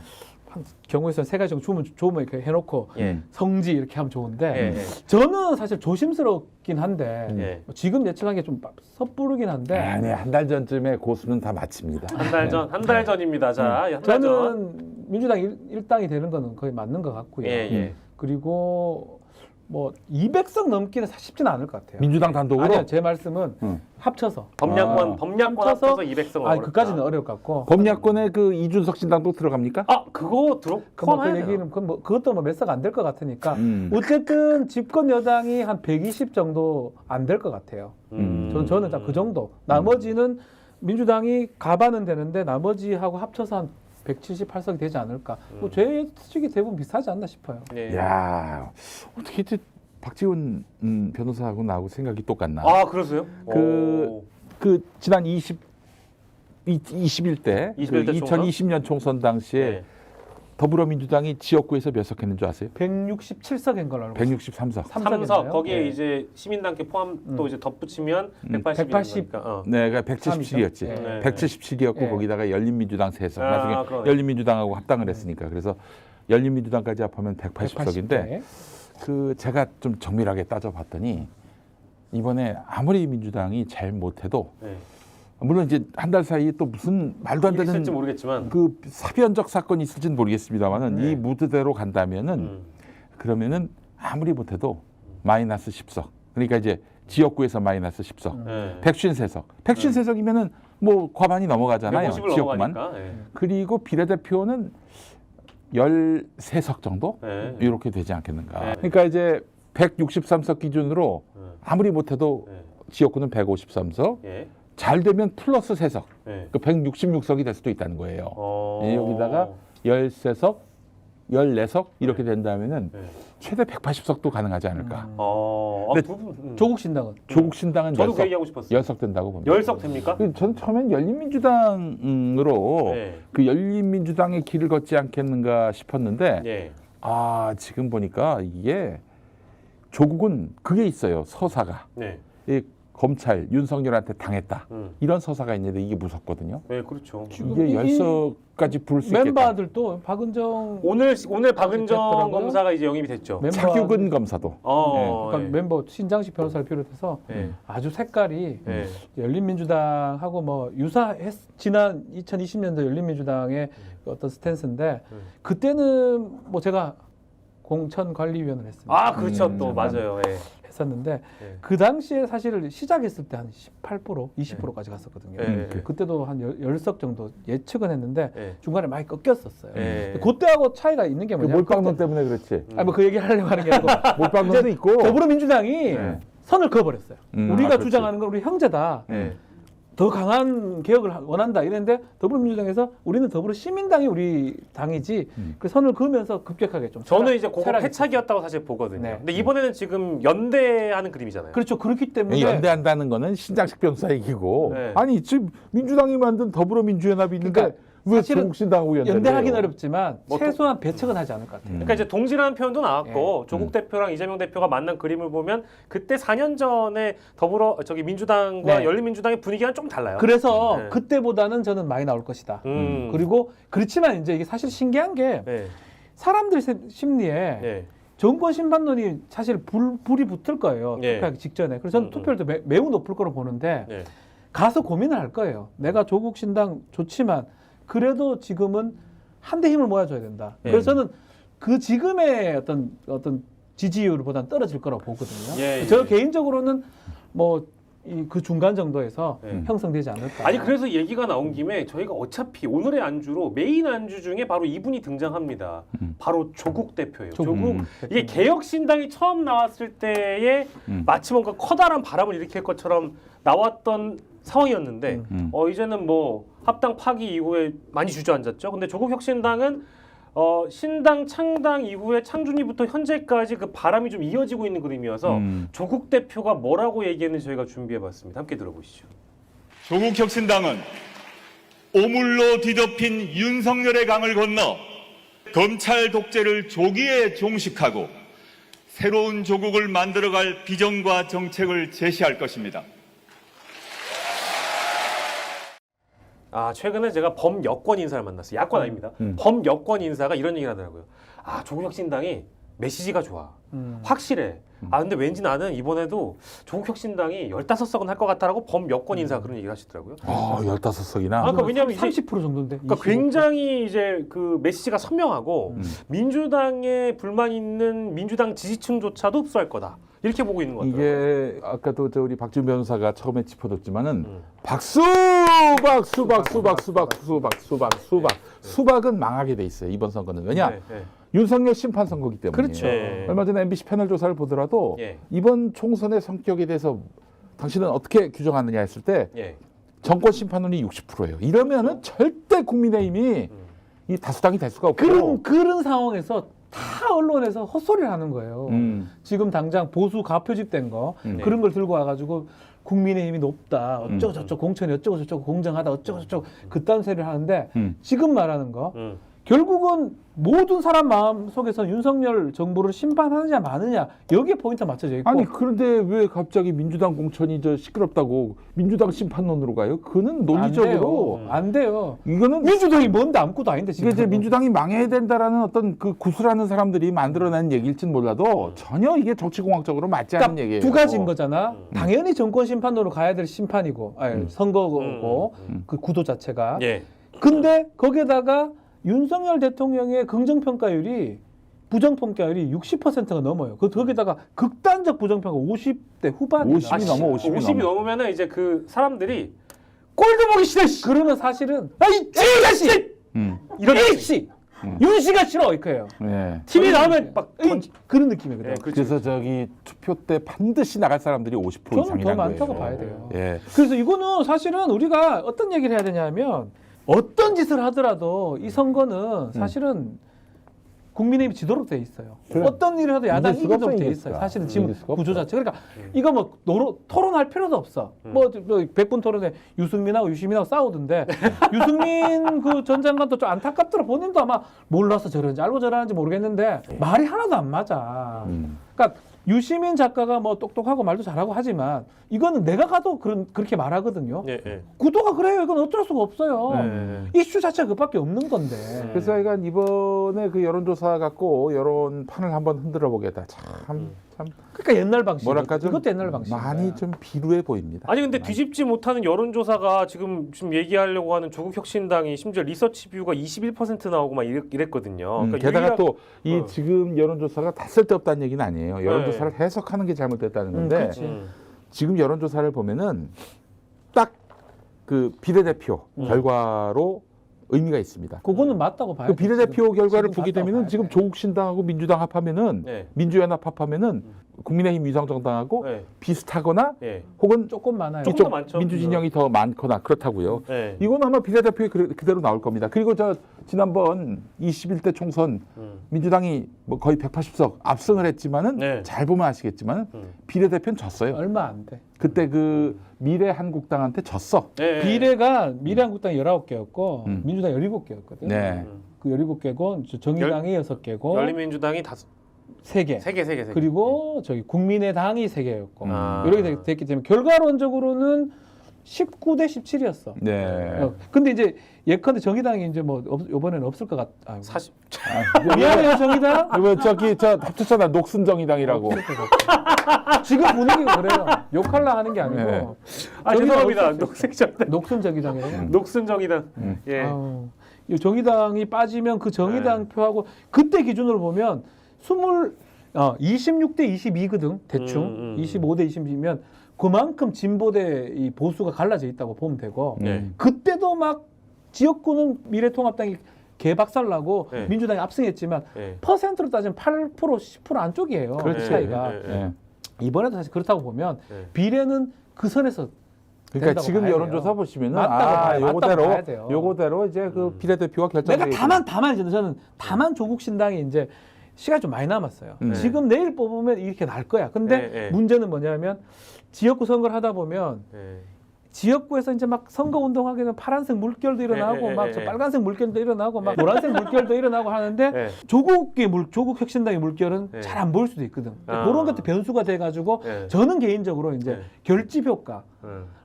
경우에서는 세 가지 정도 좋으면 이렇게 해놓고 예. 성지 이렇게 하면 좋은데 예. 저는 사실 조심스럽긴 한데 예. 지금 예측하기 좀 섣부르긴 한데 아니 한 달 전쯤에 고수는 다 마칩니다. 한 달 전입니다. 자, 한 달 전. 저는 민주당 일당이 되는 거는 거의 맞는 것 같고요. 예, 예. 그리고 뭐 200석 넘기는 쉽지는 않을 것 같아요. 민주당 단독으로? 아니요, 제 말씀은 합쳐서. 범야권 합쳐서 200석 아, 그까지는 어려울 것 같고. 범야권에 그 이준석 신당도 들어갑니까? 아, 그거 포함해야 그 되나? 얘기는 그것도 뭐 몇 석 안 될 것 같으니까 어쨌든 집권 여당이 한 120 정도 안 될 것 같아요. 저는 그 정도. 나머지는 민주당이 가반은 되는데 나머지하고 합쳐서 한 178석이 되지 않을까. 제 예측이 대부분 비슷하지 않나 싶어요. 예. 야, 어떻게 이제 박지원 변호사하고 나하고 생각이 똑같나? 아, 그러세요? 그 지난 21대 21대 총선? 2020년 총선 당시에 네. 더불어민주당이 지역구에서 몇 석 했는 줄 아세요? 167석인 걸로 알고 있어요. 163석. 3석 거기에 네. 이제 시민당계 포함 또 이제 덧붙이면 180. 180. 네, 그러니까 177이었지. 네. 177이었고 네. 거기다가 열린민주당 3석. 아, 나중에 그러네. 열린민주당하고 합당을 했으니까. 그래서 열린민주당까지 합하면 180석인데 네. 그 제가 좀 정밀하게 따져봤더니 이번에 아무리 민주당이 잘 못해도 네. 물론 이제 한 달 사이에 또 무슨 말도 안 되는 있을지 모르겠지만 그 사변적 사건이 있을지는 모르겠습니다만은 네. 이 무드대로 간다면은 그러면은 아무리 못해도 마이너스 10석. 그러니까 이제 지역구에서 마이너스 10석. 네. 153석. 153석이면은 뭐 과반이 넘어가잖아요. 150을 지역구만. 넘어가니까. 네. 그리고 비례대표는 13석 정도 네. 이렇게 되지 않겠는가. 네. 그러니까 이제 163석 기준으로 아무리 못해도 네. 지역구는 153석. 예. 잘 되면 플러스 3석. 네. 그 166석이 될 수도 있다는 거예요. 예. 여기다가 13석, 14석 이렇게 된다면은 네. 최대 180석도 가능하지 않을까. 근데 조국 신당은 조국 신당은 저도 그 10석, 얘기하고 싶었어요. 10석 된다고 봅니다. 10석 됩니까? 저는 처음엔 열린민주당으로 네. 그 열린민주당의 길을 걷지 않겠는가 싶었는데 예. 지금 보니까 이게 조국은 그게 있어요. 서사가. 네. 이 검찰 윤석열한테 당했다. 음. 이런 서사가 있는데 이게 무섭거든요. 네, 그렇죠. 이게 10석까지 부를 수 있겠다. 멤버들도 박은정 오늘 박은정 됐더라고요. 검사가 이제 영입이 됐죠. 차규근 검사도. 그러니까 예. 멤버 신장식 변호사를 비롯해서 예. 아주 색깔이 예. 열린민주당하고 뭐 유사했 지난 2020년도 열린민주당의 어떤 스탠스인데 그때는 뭐 제가 공천관리위원을 했습니다. 아, 그렇죠. 또 맞아요. 예. 했었는데 예. 그 당시에 사실 시작했을 때 한 18%, 20%까지 갔었거든요. 예. 그때도 한 10석 정도 예측은 했는데 예. 중간에 많이 꺾였었어요. 예. 그때하고 차이가 있는 게 그 뭐냐면 몰빵론 때문에 그렇지. 아니 뭐 그 얘기 하려고 하는 게 아니고 몰빵론도 이제 있고. 더불어민주당이 네. 선을 그어버렸어요. 우리가 그렇지. 주장하는 건 우리 형제다. 예. 더 강한 개혁을 원한다 이랬는데 더불어민주당에서 우리는 더불어시민당이 우리 당이지 그 선을 그으면서 급격하게 좀 저는 이제 그거 차락이 패착이었다고 사실 보거든요. 네. 근데 이번에는 지금 연대하는 그림이잖아요. 그렇죠. 그렇기 때문에 연대한다는 거는 신장식 변호사 얘기고 네. 아니 지금 민주당이 만든 더불어민주연합이 있는데 그러니까 왜 사실은 조국 신당하고 연대하기는 어렵지만 뭐 최소한 배척은 하지 않을 것 같아요. 그러니까 이제 동지라는 표현도 나왔고 조국 대표랑 이재명 대표가 만난 그림을 보면 그때 4년 전에 민주당과 네. 열린민주당의 분위기랑 좀 달라요. 그래서 네. 그때보다는 저는 많이 나올 것이다. 음. 그리고 그렇지만 이제 이게 사실 신기한 게 네. 사람들 심리에 네. 정권 심판론이 사실 불이 붙을 거예요. 네. 투표하기 직전에. 그래서 저는 투표율도 매우 높을 거로 보는데 네. 가서 고민을 할 거예요. 내가 조국 신당 좋지만 그래도 지금은 한데 힘을 모아줘야 된다. 네. 그래서 저는 그 지금의 어떤 지지율보다는 떨어질 거라고 보거든요. 예, 저 예. 개인적으로는 뭐 그 중간 정도에서 네. 형성되지 않을까. 아니 그래서 얘기가 나온 김에 저희가 어차피 오늘의 안주로 메인 안주 중에 바로 이분이 등장합니다. 바로 조국 대표예요. 조국 이게 개혁신당이 처음 나왔을 때에 마치 뭔가 커다란 바람을 일으킬 것처럼 나왔던 상황이었는데 이제는 뭐 합당 파기 이후에 많이 주저앉았죠. 근데 조국 혁신당은 신당 창당 이후에 창준이부터 현재까지 그 바람이 좀 이어지고 있는 그림이어서 조국 대표가 뭐라고 얘기했는지 저희가 준비해봤습니다. 함께 들어보시죠. 조국 혁신당은 오물로 뒤덮인 윤석열의 강을 건너 검찰 독재를 조기에 종식하고 새로운 조국을 만들어갈 비전과 정책을 제시할 것입니다. 최근에 제가 범여권 인사를 만났어요. 야권 아닙니다. 범여권 인사가 이런 얘기를 하더라고요. 조국 혁신당이 메시지가 좋아. 확실해. 아 근데 왠지 나는 이번에도 조국혁신당이 15석은 할 것 같다라고 범여권 인사 그런 얘기를 하시더라고요. 15석이나. 아, 그러니까 왜냐면 이제 30% 정도인데. 그러니까 25%. 굉장히 이제 그 메시지가 선명하고 민주당에 불만 있는 민주당 지지층조차도 흡수할 거다. 이렇게 보고 있는 것 같아요. 이게 아까도 우리 박준 변호사가 처음에 짚어줬지만은 수박은 망하게 돼 있어요. 이번 선거는. 왜냐? 네, 네. 윤석열 심판 선거기 때문에. 그렇죠. 네. 얼마 전에 MBC 패널 조사를 보더라도 예. 이번 총선의 성격에 대해서 당신은 어떻게 규정하느냐 했을 때 예. 정권 심판론이 60%예요. 이러면은 절대 국민의힘이 이 다수당이 될 수가 없고. 그런 상황에서 다 언론에서 헛소리를 하는 거예요. 지금 당장 보수 가표집된 거 그런 걸 들고 와가지고 국민의힘이 높다 어쩌고 저쩌고 공천이 어쩌고 저쩌고 공정하다 어쩌고 저쩌고 그딴 소리를 하는데 지금 말하는 거 결국은 모든 사람 마음 속에서 윤석열 정부를 심판하느냐 마느냐 여기에 포인트 맞춰져 있고 아니 그런데 왜 갑자기 민주당 공천이 시끄럽다고 민주당 심판론으로 가요? 그거는 논리적으로 안 돼요. 이거는 민주당이 뭔데 아무것도 아닌데 지금. 이게 이제 민주당이 망해야 된다라는 어떤 그 구술하는 사람들이 만들어낸 얘기일진 몰라도 전혀 이게 정치공학적으로 맞지 않는 얘기예요. 두 가지인 거잖아. 당연히 정권 심판으로 가야 될 심판이고 선거고 그 구도 자체가. 예. 근데 거기에다가 윤석열 대통령의 긍정평가율이 부정평가율이 60%가 넘어요. 거기다가 극단적 부정평가 50대 후반이다. 50이 넘어 50이 넘어. 넘으면은 이제 그 사람들이 꼴도 보기 싫어. 씨. 그러면 사실은 아이 찌가씨 이런 씨 윤씨가 싫어 이거예요. 예. TV 나오면 막 그런 느낌이거든요. 예, 그렇죠. 그래서 투표 때 반드시 나갈 사람들이 50% 저는 이상이라는 더 거예요. 많다고 봐야 돼요. 예. 그래서 이거는 사실은 우리가 어떤 얘기를 해야 되냐면 어떤 짓을 하더라도 이 선거는 사실은 국민의힘이 지도록 돼 있어요. 그래. 어떤 일을 해도 야당 이길 수가 이기도록 없어, 돼 이길 있어요. 수가. 사실은 지금 이길 수가 구조 없어. 자체. 그러니까 이거 뭐 토론할 필요도 없어. 뭐 100분 토론에 유승민하고 유시민하고 싸우던데 유승민 그 전 장관도 좀 안타깝더라. 본인도 아마 몰라서 저러는지 알고 저러는지 모르겠는데 말이 하나도 안 맞아. 그러니까 유시민 작가가 뭐 똑똑하고 말도 잘하고 하지만 이거는 내가 가도 그렇게 말하거든요. 예, 예. 구도가 그래요. 이건 어쩔 수가 없어요. 네. 이슈 자체가 그밖에 없는 건데. 그래서 그러니까 이번에 그 여론조사 갖고 여론판을 한번 흔들어 보겠다. 참 그러니까 옛날 방식. 뭐랄까 좀 이것도 옛날 방식. 많이 좀 비루해 보입니다. 아니 근데 뒤집지 못하는 여론조사가 지금 얘기하려고 하는 조국혁신당이 심지어 리서치뷰가 21% 나오고 막 이랬거든요. 그러니까 게다가 또 이 어. 지금 여론조사가 다 쓸데없다는 얘기는 아니에요. 여론조사를 해석하는 게 잘못됐다는 건데 그렇지. 지금 여론조사를 보면은 딱 그 비례대표 결과로 의미가 있습니다. 그거는 맞다고 봐요. 그 비례대표 결과를 지금 보게 맞다고 되면은 봐야 지금 돼. 조국신당하고 민주당 합하면은 네. 민주연합 합하면은 국민의힘 위성정당하고 네. 비슷하거나 예. 혹은 조금 많아요. 조금 이쪽 더 많죠. 민주진영이 더 많거나 그렇다고요. 네. 이건 아마 비례대표에 그대로 나올 겁니다. 그리고 지난번 21대 총선 민주당이 뭐 거의 180석 압승을 했지만은 네. 잘 보면 아시겠지만 비례대표는 졌어요. 얼마 안 돼. 그때 그 미래한국당한테 졌어. 네. 비례가 미래한국당 19개였고 민주당 17개였거든. 네. 그 17개고 정의당이 6개고 열린민주당이 3개. 3개. 그리고 저기 국민의당이 3개였고 아. 이렇게 됐기 때문에 결과론적으로는 19대 17이었어. 네. 근데 이제 예컨대 정의당이 이제 뭐 이번에는 없을 것 같아. 40. 미안해요 정의당. 왜 저 합쳤잖아 녹슨정의당이라고. 지금 분위기가 그래요. 욕할라 하는 게 아니고. 네. 아 죄송합니다. 녹색정당. 녹슨 정의당이라고. 녹슨정의당. 예. 아우, 이 정의당이 빠지면 그 정의당 표하고 그때 기준으로 보면 26대 22거든 대충 25대 22면 그만큼 진보대 이 보수가 갈라져 있다고 보면 되고 네. 그때도 막 지역구는 미래통합당이 개박살나고 네. 민주당이 압승했지만 네. 퍼센트로 따지면 8% 10% 안쪽이에요. 그렇지. 차이가. 네. 네. 이번에도 사실 그렇다고 보면 네. 비례는 그 선에서 그러니까 된다고 지금 봐야 여론조사 돼요. 보시면은 맞다고 봐야 돼요. 요거대로 이제 그 비례대표가 결정되고 내가 다만 이제 저는 다만 조국 신당이 이제 시간이 좀 많이 남았어요. 지금 내일 뽑으면 이렇게 날 거야. 근데 네, 네. 문제는 뭐냐면 지역구 선거를 하다 보면 네. 지역구에서 이제 막 선거 운동하게 되면 파란색 물결도 일어나고 막 저 빨간색 물결도 일어나고 막 노란색 물결도 일어나고 하는데 네. 조국 혁신당의 물결은 네. 잘 안 보일 수도 있거든. 아. 그런 것도 변수가 돼가지고 네. 저는 개인적으로 이제 네. 결집 효과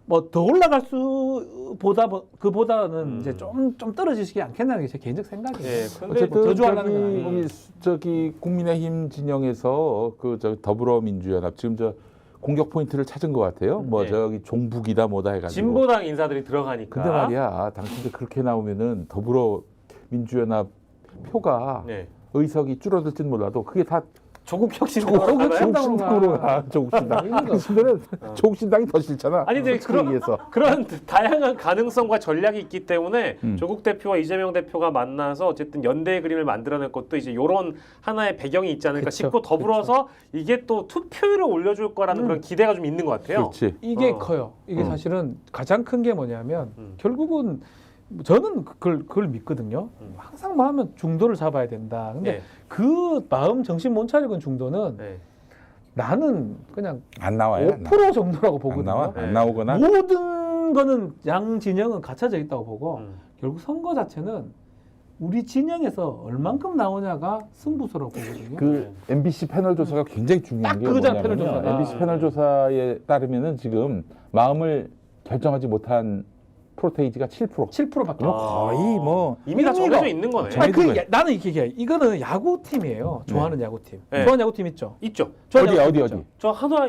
뭐 더 올라갈 수보다 그보다는 이제 좀 떨어지시지 않겠나는 게 제 개인적 생각이에요. 예, 근데 어쨌든 저주하려는 건 아니고. 저기 국민의힘 진영에서 그 저 더불어민주연합 지금 저 공격 포인트를 찾은 것 같아요. 뭐 네. 저기 종북이다 뭐다 해가지고. 진보당 인사들이 들어가니까. 근데 말이야, 당신들 그렇게 나오면은 더불어민주연합 표가 네. 의석이 줄어들진 몰라도 그게 다 조국 혁신 조국신당으로 가. 조국신당. 당신들은 조국신당이 더 싫잖아. 아니 근데 솔직히 얘기해서. 그런 다양한 가능성과 전략이 있기 때문에 음. 조국 대표와 이재명 대표가 만나서 어쨌든 연대의 그림을 만들어낼 것도 이제 이런 하나의 배경이 있지 않을까 그쵸, 싶고 더불어서 이게 또 투표율을 올려줄 거라는 그런 기대가 좀 있는 것 같아요. 그렇지. 이게 어. 커요. 이게 어. 사실은 가장 큰 게 뭐냐면 결국은 저는 그걸 믿거든요. 항상 뭐 하면 중도를 잡아야 된다. 근데 네. 그 마음 정신 못 차리는 중도는 네. 나는 그냥 안 나와요. 안 5% 정도라고 안 보거든요. 나와. 네. 안 나오거나. 모든 거는 양 진영은 갖춰져 있다고 보고 결국 선거 자체는 우리 진영에서 얼만큼 나오냐가 승부수라고 보거든요. 그 MBC 패널 조사가 굉장히 중요한 딱 게 그거잖아, 패널 뭐냐면 조사가. MBC 패널 조사에 따르면은 지금 마음을 결정하지 못한 프로테이지가 7%. 7%밖에 뭐 아. 거의 뭐 이미 다 의미가 정해져 있는 거네. 정해져 아니, 있는 거예요. 나는 이렇게 얘기해. 이거는 야구팀이에요. 좋아하는 야구팀. 네. 좋아하는 야구팀 있죠? 있죠. 좋아하는 어디 야구팀 있죠? 저 하나 하나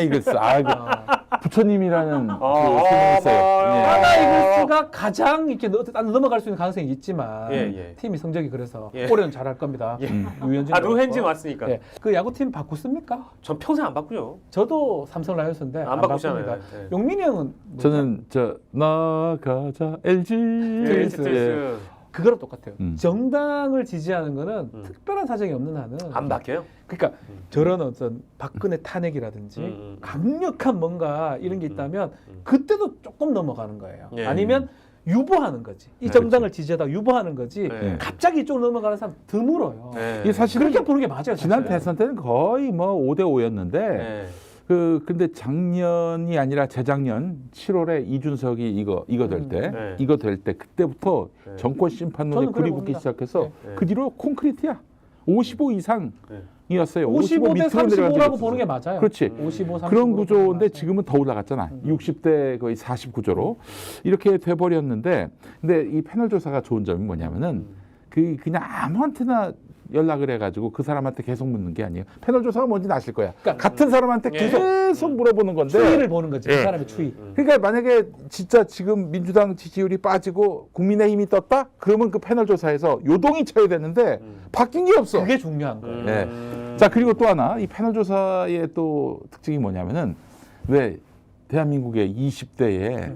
이글스. 아, 그 아. 부처님이라는 그 아, 스님이 있어요. 아, 예. 하나 이글스가 가장 이렇게 넘어갈 수 있는 가능성이 있지만 예, 예. 팀이 성적이 그래서 예. 올해는 잘할 겁니다. 유현진. 노현진 왔으니까. 예. 그 야구팀 바꾸습니까? 전 평생 안 바꾸죠. 저도 삼성 라이온스인데 안 바꾸잖아요. 바꿉니다. 네. 용민이 형은 뭐죠? 저는 저 나가자 LG. 트윈스. 예. 그거랑 똑같아요. 음. 정당을 지지하는 거는 특별한 사정이 없는 한은 안 바뀌어요? 그러니까 저런 어떤 박근혜 탄핵이라든지 강력한 뭔가 이런 게 있다면 그때도 조금 넘어가는 거예요. 예. 아니면 유보하는 거지. 이 네, 정당을 지지하다 유보하는 거지. 네. 갑자기 이쪽으로 넘어가는 사람 드물어요. 네. 이게 사실은 그렇게 보는 게 맞아요. 지난 사실. 대선 때는 거의 뭐 5대5였는데 네. 근데 작년이 아니라 재작년 7월에 이준석이 이거 될 때 네. 이거 될 때 그때부터 네. 정권 심판론에 저는 그래 불이 붙기 봅니다. 시작해서 네. 그 뒤로 콘크리트야. 55 이상이었어요. 55 대 55 밑으로 35라고 내려간 보는 게 맞아요. 그렇지. 55, 35 그런 구조인데 맞아요. 지금은 더 올라갔잖아. 60대 거의 40 구조로 이렇게 돼버렸는데, 근데 이 패널 조사가 좋은 점이 뭐냐면은 그냥 아무한테나 연락을 해가지고 그 사람한테 계속 묻는 게 아니에요. 패널 조사가 뭔지 아실 거야. 그러니까 같은 사람한테 예. 계속 물어보는 건데. 추이를 보는 거지. 예. 그 사람의 추이. 그러니까 만약에 진짜 지금 민주당 지지율이 빠지고 국민의힘이 떴다? 그러면 그 패널 조사에서 요동이 쳐야 되는데 바뀐 게 없어. 그게 중요한 거예요. 네. 자, 그리고 또 하나 이 패널 조사의 또 특징이 뭐냐면은 왜 대한민국의 20대의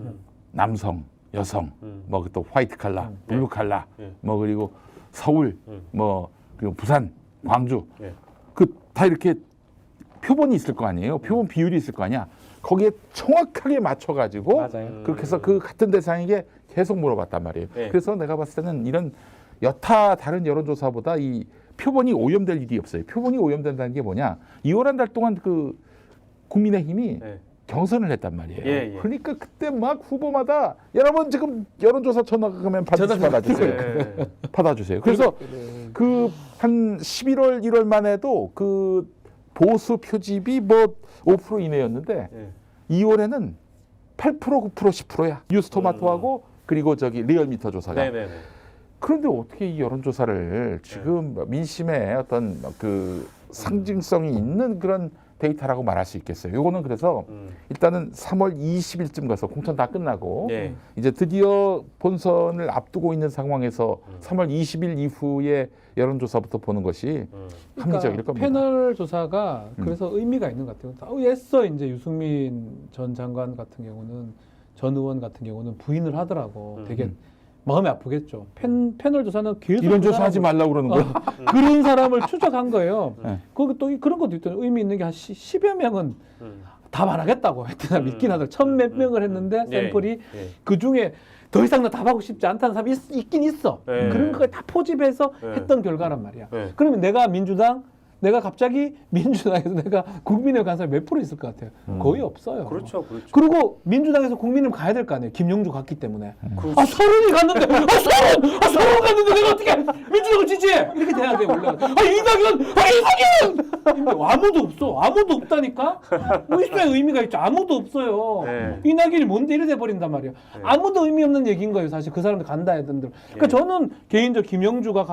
남성, 여성, 뭐 또 화이트 칼라, 블루 칼라, 뭐 그리고 서울, 뭐 그리고 부산, 광주, 예. 그 다 이렇게 표본이 있을 거 아니에요. 표본 비율이 있을 거 아니야. 거기에 정확하게 맞춰가지고 맞아요. 그렇게 해서 그 같은 대상에게 계속 물어봤단 말이에요. 예. 그래서 내가 봤을 때는 이런 여타 다른 여론조사보다 이 표본이 오염될 일이 없어요. 표본이 오염된다는 게 뭐냐? 2월 한 달 동안 그 국민의힘이 네. 경선을 했단 말이에요. 예, 예. 그러니까 그때 막 후보마다 여러분 지금 여론조사 전화가면 반드시 받아주세요. 네. 받아주세요. 그래서 그 한 11월, 1월만 해도 그 보수 표집이 뭐 5% 이내였는데 네. 2월에는 8%, 9%, 10%야. 뉴스토마토하고 그리고 저기 리얼미터 조사가. 네네네. 그런데 어떻게 이 여론조사를 지금 민심의 어떤 그 상징성이 있는 그런 데이터라고 말할 수 있겠어요. 요거는 그래서 일단은 3월 20일쯤 가서 공천 다 끝나고 예. 이제 드디어 본선을 앞두고 있는 상황에서 3월 20일 이후에 여론조사부터 보는 것이 합리적일 겁니다. 패널 조사가 그래서 의미가 있는 것 같아요. 애써 이제 유승민 전 장관 같은 경우는 전 의원 같은 경우는 부인을 하더라고. 되게 마음이 아프겠죠. 패널 조사는 계속 이런 그 조사하지 사람을- 말라고 그러는 거야. 그런 사람을 추적한 거예요. 네. 거기 또 그런 것도 있더라고요. 의미 있는 게 한 10여 명은 답 안 하겠다고 했더나 믿긴 하더라고요. 1000몇 명을 했는데 예. 샘플이 예. 그 중에 더 이상 나 답하고 싶지 않다는 사람이 있긴 있어. 네. 그런 걸 다 포집해서 네. 했던 결과란 말이야. 네. 그러면 내가 민주당, 내가 갑자기 민주당에서 내가 국민의힘 간 사람이 몇 프로 있을 것 같아요? 거의 없어요. 그렇죠, 그렇죠. 그리고 민주당에서 국민의힘 가야 될 거 아니에요. 김용주 갔기 때문에. 그- 아 서른이 갔는데, 서른 갔는데 내가 어떻게 민주당을 지지해? 이렇게 돼야 돼 원래. 이낙연. 아무도 없어. 아무도 없다니까. 뭐 있어야 의미가 있죠. 아무도 없어요. 네. 이낙연이 뭔데 이래 돼 버린단 말이에요. 아무도 의미 없는 얘기인 거예요. 사실 그 사람들 간다 해던들. 그러니까 예. 저는 개인적으로 김용주가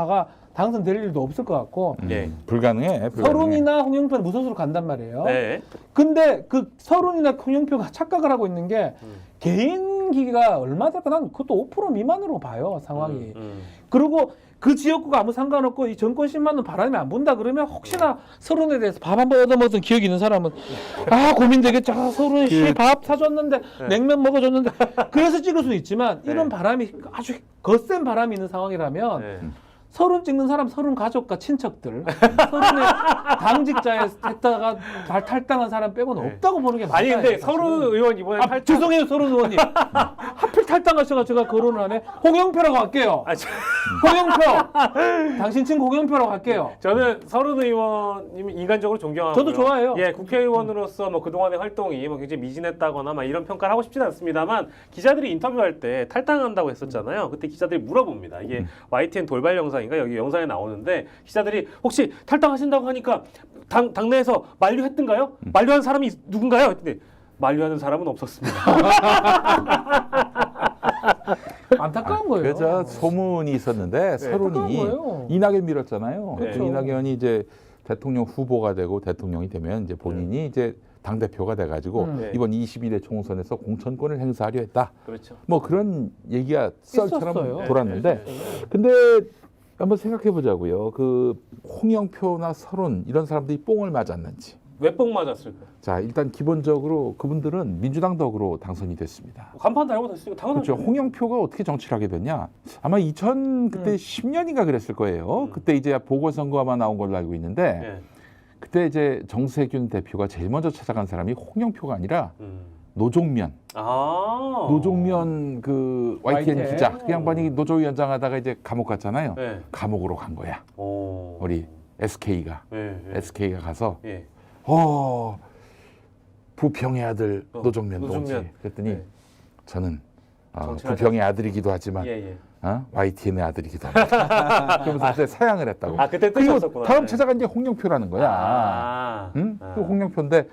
당선될 일도 없을 것 같고. 예. 불가능해. 서른이나 홍영표는 무소수로 간단 말이에요. 네. 근데 그 서른이나 홍영표가 착각을 하고 있는 게 개인기가 얼마 될까? 난 그것도 5% 미만으로 봐요 상황이. 그리고 그 지역구가 아무 상관없고 이 정권 10만 원 바람이 안 분다 그러면 혹시나 서른에 대해서 밥 한 번 얻어먹은 기억이 있는 사람은 고민되겠죠. 서른 밥 사줬는데 냉면 먹어줬는데 그래서 찍을 수는 있지만 이런 바람이 아주 거센 바람이 있는 상황이라면 네. 서른 찍는 사람 서른 가족과 친척들 서른의 당직자에 했다가 탈당한 사람 빼고는 네. 없다고 보는 게 맞아요. 아니 근데 사실은. 서른 의원 이번에 탈당. 죄송해요 서른 의원님. 하필 탈당하셔가 제가 거론을 하네. 홍영표라고 할게요. 아, 홍영표. 당신 친구 홍영표라고 할게요. 저는 서른 의원님 인간적으로 존경하고 저도 좋아해요. 예, 국회의원으로서 뭐 그동안의 활동이 뭐 굉장히 미진했다거나 막 이런 평가를 하고 싶지는 않습니다만 기자들이 인터뷰할 때 탈당한다고 했었잖아요. 그때 기자들이 물어봅니다. 이게 YTN 돌발 영상인가 여기 영상에 나오는데 기자들이 혹시 탈당하신다고 하니까 당내에서 만류했던가요? 만류한 사람이 누군가요? 근데 만류하는 사람은 없었습니다. 안타까운 거예요. 그래서 소문이 있었는데 안타까운 서른이 거예요. 이낙연 밀었잖아요. 그렇죠. 그 이낙연이 이제 대통령 후보가 되고 대통령이 되면 이제 본인이 이제 당 대표가 돼가지고 네. 이번 22대 총선에서 공천권을 행사하려 했다. 그렇죠. 뭐 그런 얘기가 썰처럼 있었어요. 돌았는데, 근데 한번 생각해 보자고요. 그 홍영표나 서른 이런 사람들이 뽕을 맞았는지. 왜 뽕 맞았을까? 자, 일단 기본적으로 그분들은 민주당 덕으로 당선이 됐습니다. 간판 달고 됐으니까 당연하죠. 그렇죠. 홍영표가 어떻게 정치를 하게 됐냐? 아마 2000 그때 10년인가 그랬을 거예요. 그때 이제 보궐선거가 나온 걸로 알고 있는데 예. 그때 이제 정세균 대표가 제일 먼저 찾아간 사람이 홍영표가 아니라 노종면. 아. 노종면 그 YTN YTN. 기자. 그 양반이 노조위원장 하다가 이제 감옥 갔잖아요. 네. 감옥으로 간 거야. 오. 우리 SK가. 예. 예. SK가 가서 예. 부평의 아들 노종면 노종면. 동지. 그랬더니 네. 저는 정치를 부평의 아들이기도 하지만 예, 예. YTN의 아들이기도 합니다. 그러면서 그때 사양을 했다고. 아, 그때 그리고 뜨셨었구나. 다음 네. 찾아간 게 홍영표라는 거야. 아. 응? 아. 그 홍영표인데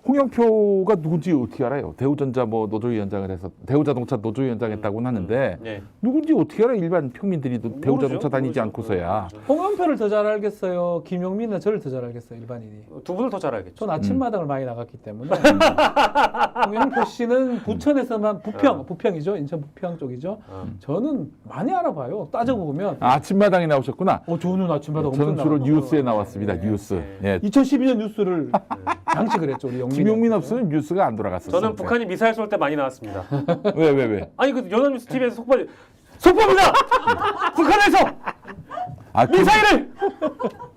홍영표가 누군지 어떻게 알아요? 대우전자 뭐 노조위원장을 해서 대우자동차 노조위원장 했다고는 하는데 예. 누군지 어떻게 알아? 일반 평민들이 대우자동차 다니지 모르죠. 않고서야. 홍영표를 더 잘 알겠어요. 김용민은 저를 더 잘 알겠어요. 일반인이. 두 분을 더 잘 알겠죠. 전 아침마당을 많이 나갔기 때문에 홍영표 씨는 부천에서만 부평이죠. 인천 부평 쪽이죠. 저는 많이 알아봐요. 따져보 보면 아침마당에 나오셨구나. 저는 아침마당 저는 엄청 주로 나갔어요. 뉴스에 나왔습니다. 뉴스. 예. 2012년 뉴스를 장식을 했죠. 우리 영민이. 김용민 없으면 뉴스가 안 돌아갔었어요. 저는 북한이 미사일 쏠 때 많이 나왔습니다. 왜? 아니 그 연합뉴스 TV에서 속보입니다. 북한에서 미사일을.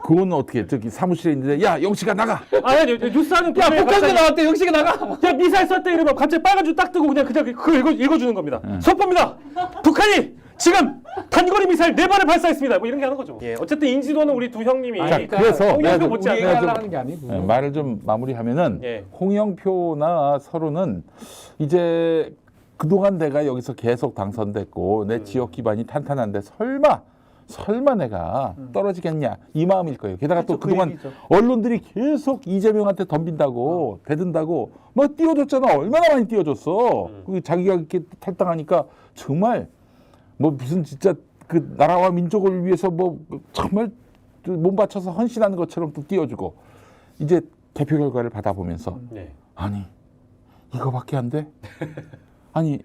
그건 어떻게 저기 사무실에 있는데 야 영식아 나가. 아니 뉴스하는 야 도중에 북한도 갑자기 나왔대. 영식이 나가. 야 미사일 쐈다 이러면 갑자기 빨간 줄 딱 뜨고 그냥 그걸 읽어주는 겁니다. 속보입니다. 북한이 지금 단거리 미사일 4발을 발사했습니다. 뭐 이런 게 하는 거죠. 예, 어쨌든 인지도는 우리 두 형님이 자, 그래서 홍영표 내가 못지 우리 않나. 얘기하려 하는 게 아니고. 네, 말을 좀 마무리하면은 예. 홍영표나 서른은 이제 그동안 내가 여기서 계속 당선됐고 내 지역 기반이 탄탄한데 설마 내가 떨어지겠냐 이 마음일 거예요. 게다가 또 그 그동안 얘기죠. 언론들이 계속 이재명한테 덤빈다고 대든다고 뭐 띄워줬잖아. 얼마나 많이 띄워줬어. 그 자기가 이렇게 탈당하니까 정말 뭐 무슨 진짜 그 나라와 민족을 위해서 뭐 정말 몸 바쳐서 헌신하는 것처럼 또 띄워주고 이제 개표 결과를 받아보면서 네. 아니 이거밖에 안 돼? 아니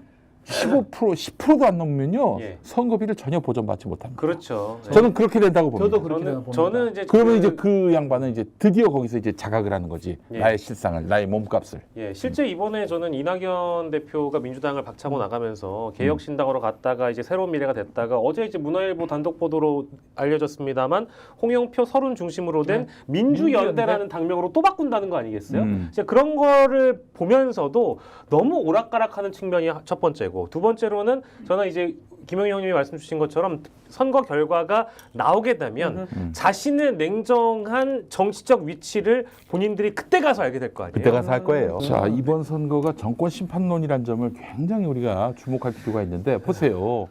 15% 10%도 안 넘으면요 예. 선거비를 전혀 보전받지 못합니다. 그렇죠. 저는 그렇게 된다고 봅니다. 저도 그렇게 봅니다. 저는 이제 그러면 이제 그 양반은 이제 드디어 거기서 이제 자각을 하는 거지. 예. 나의 실상을, 나의 몸값을. 예, 실제 이번에 저는 이낙연 대표가 민주당을 박차고 나가면서 개혁신당으로 갔다가 이제 새로운 미래가 됐다가 어제 이제 문화일보 단독 보도로 알려졌습니다만 홍영표 서른 중심으로 된 민주연대라는 당명으로 또 바꾼다는 거 아니겠어요? 이제 그런 거를 보면서도 너무 오락가락하는 측면이 첫 번째고 되고 두 번째로는 저는 이제 김영희 형님이 말씀 주신 것처럼 선거 결과가 나오게 되면 자신의 냉정한 정치적 위치를 본인들이 그때 가서 알게 될 거 아니에요. 그때 가서 할 거예요. 자, 이번 선거가 정권 심판론이라는 점을 굉장히 우리가 주목할 필요가 있는데 보세요.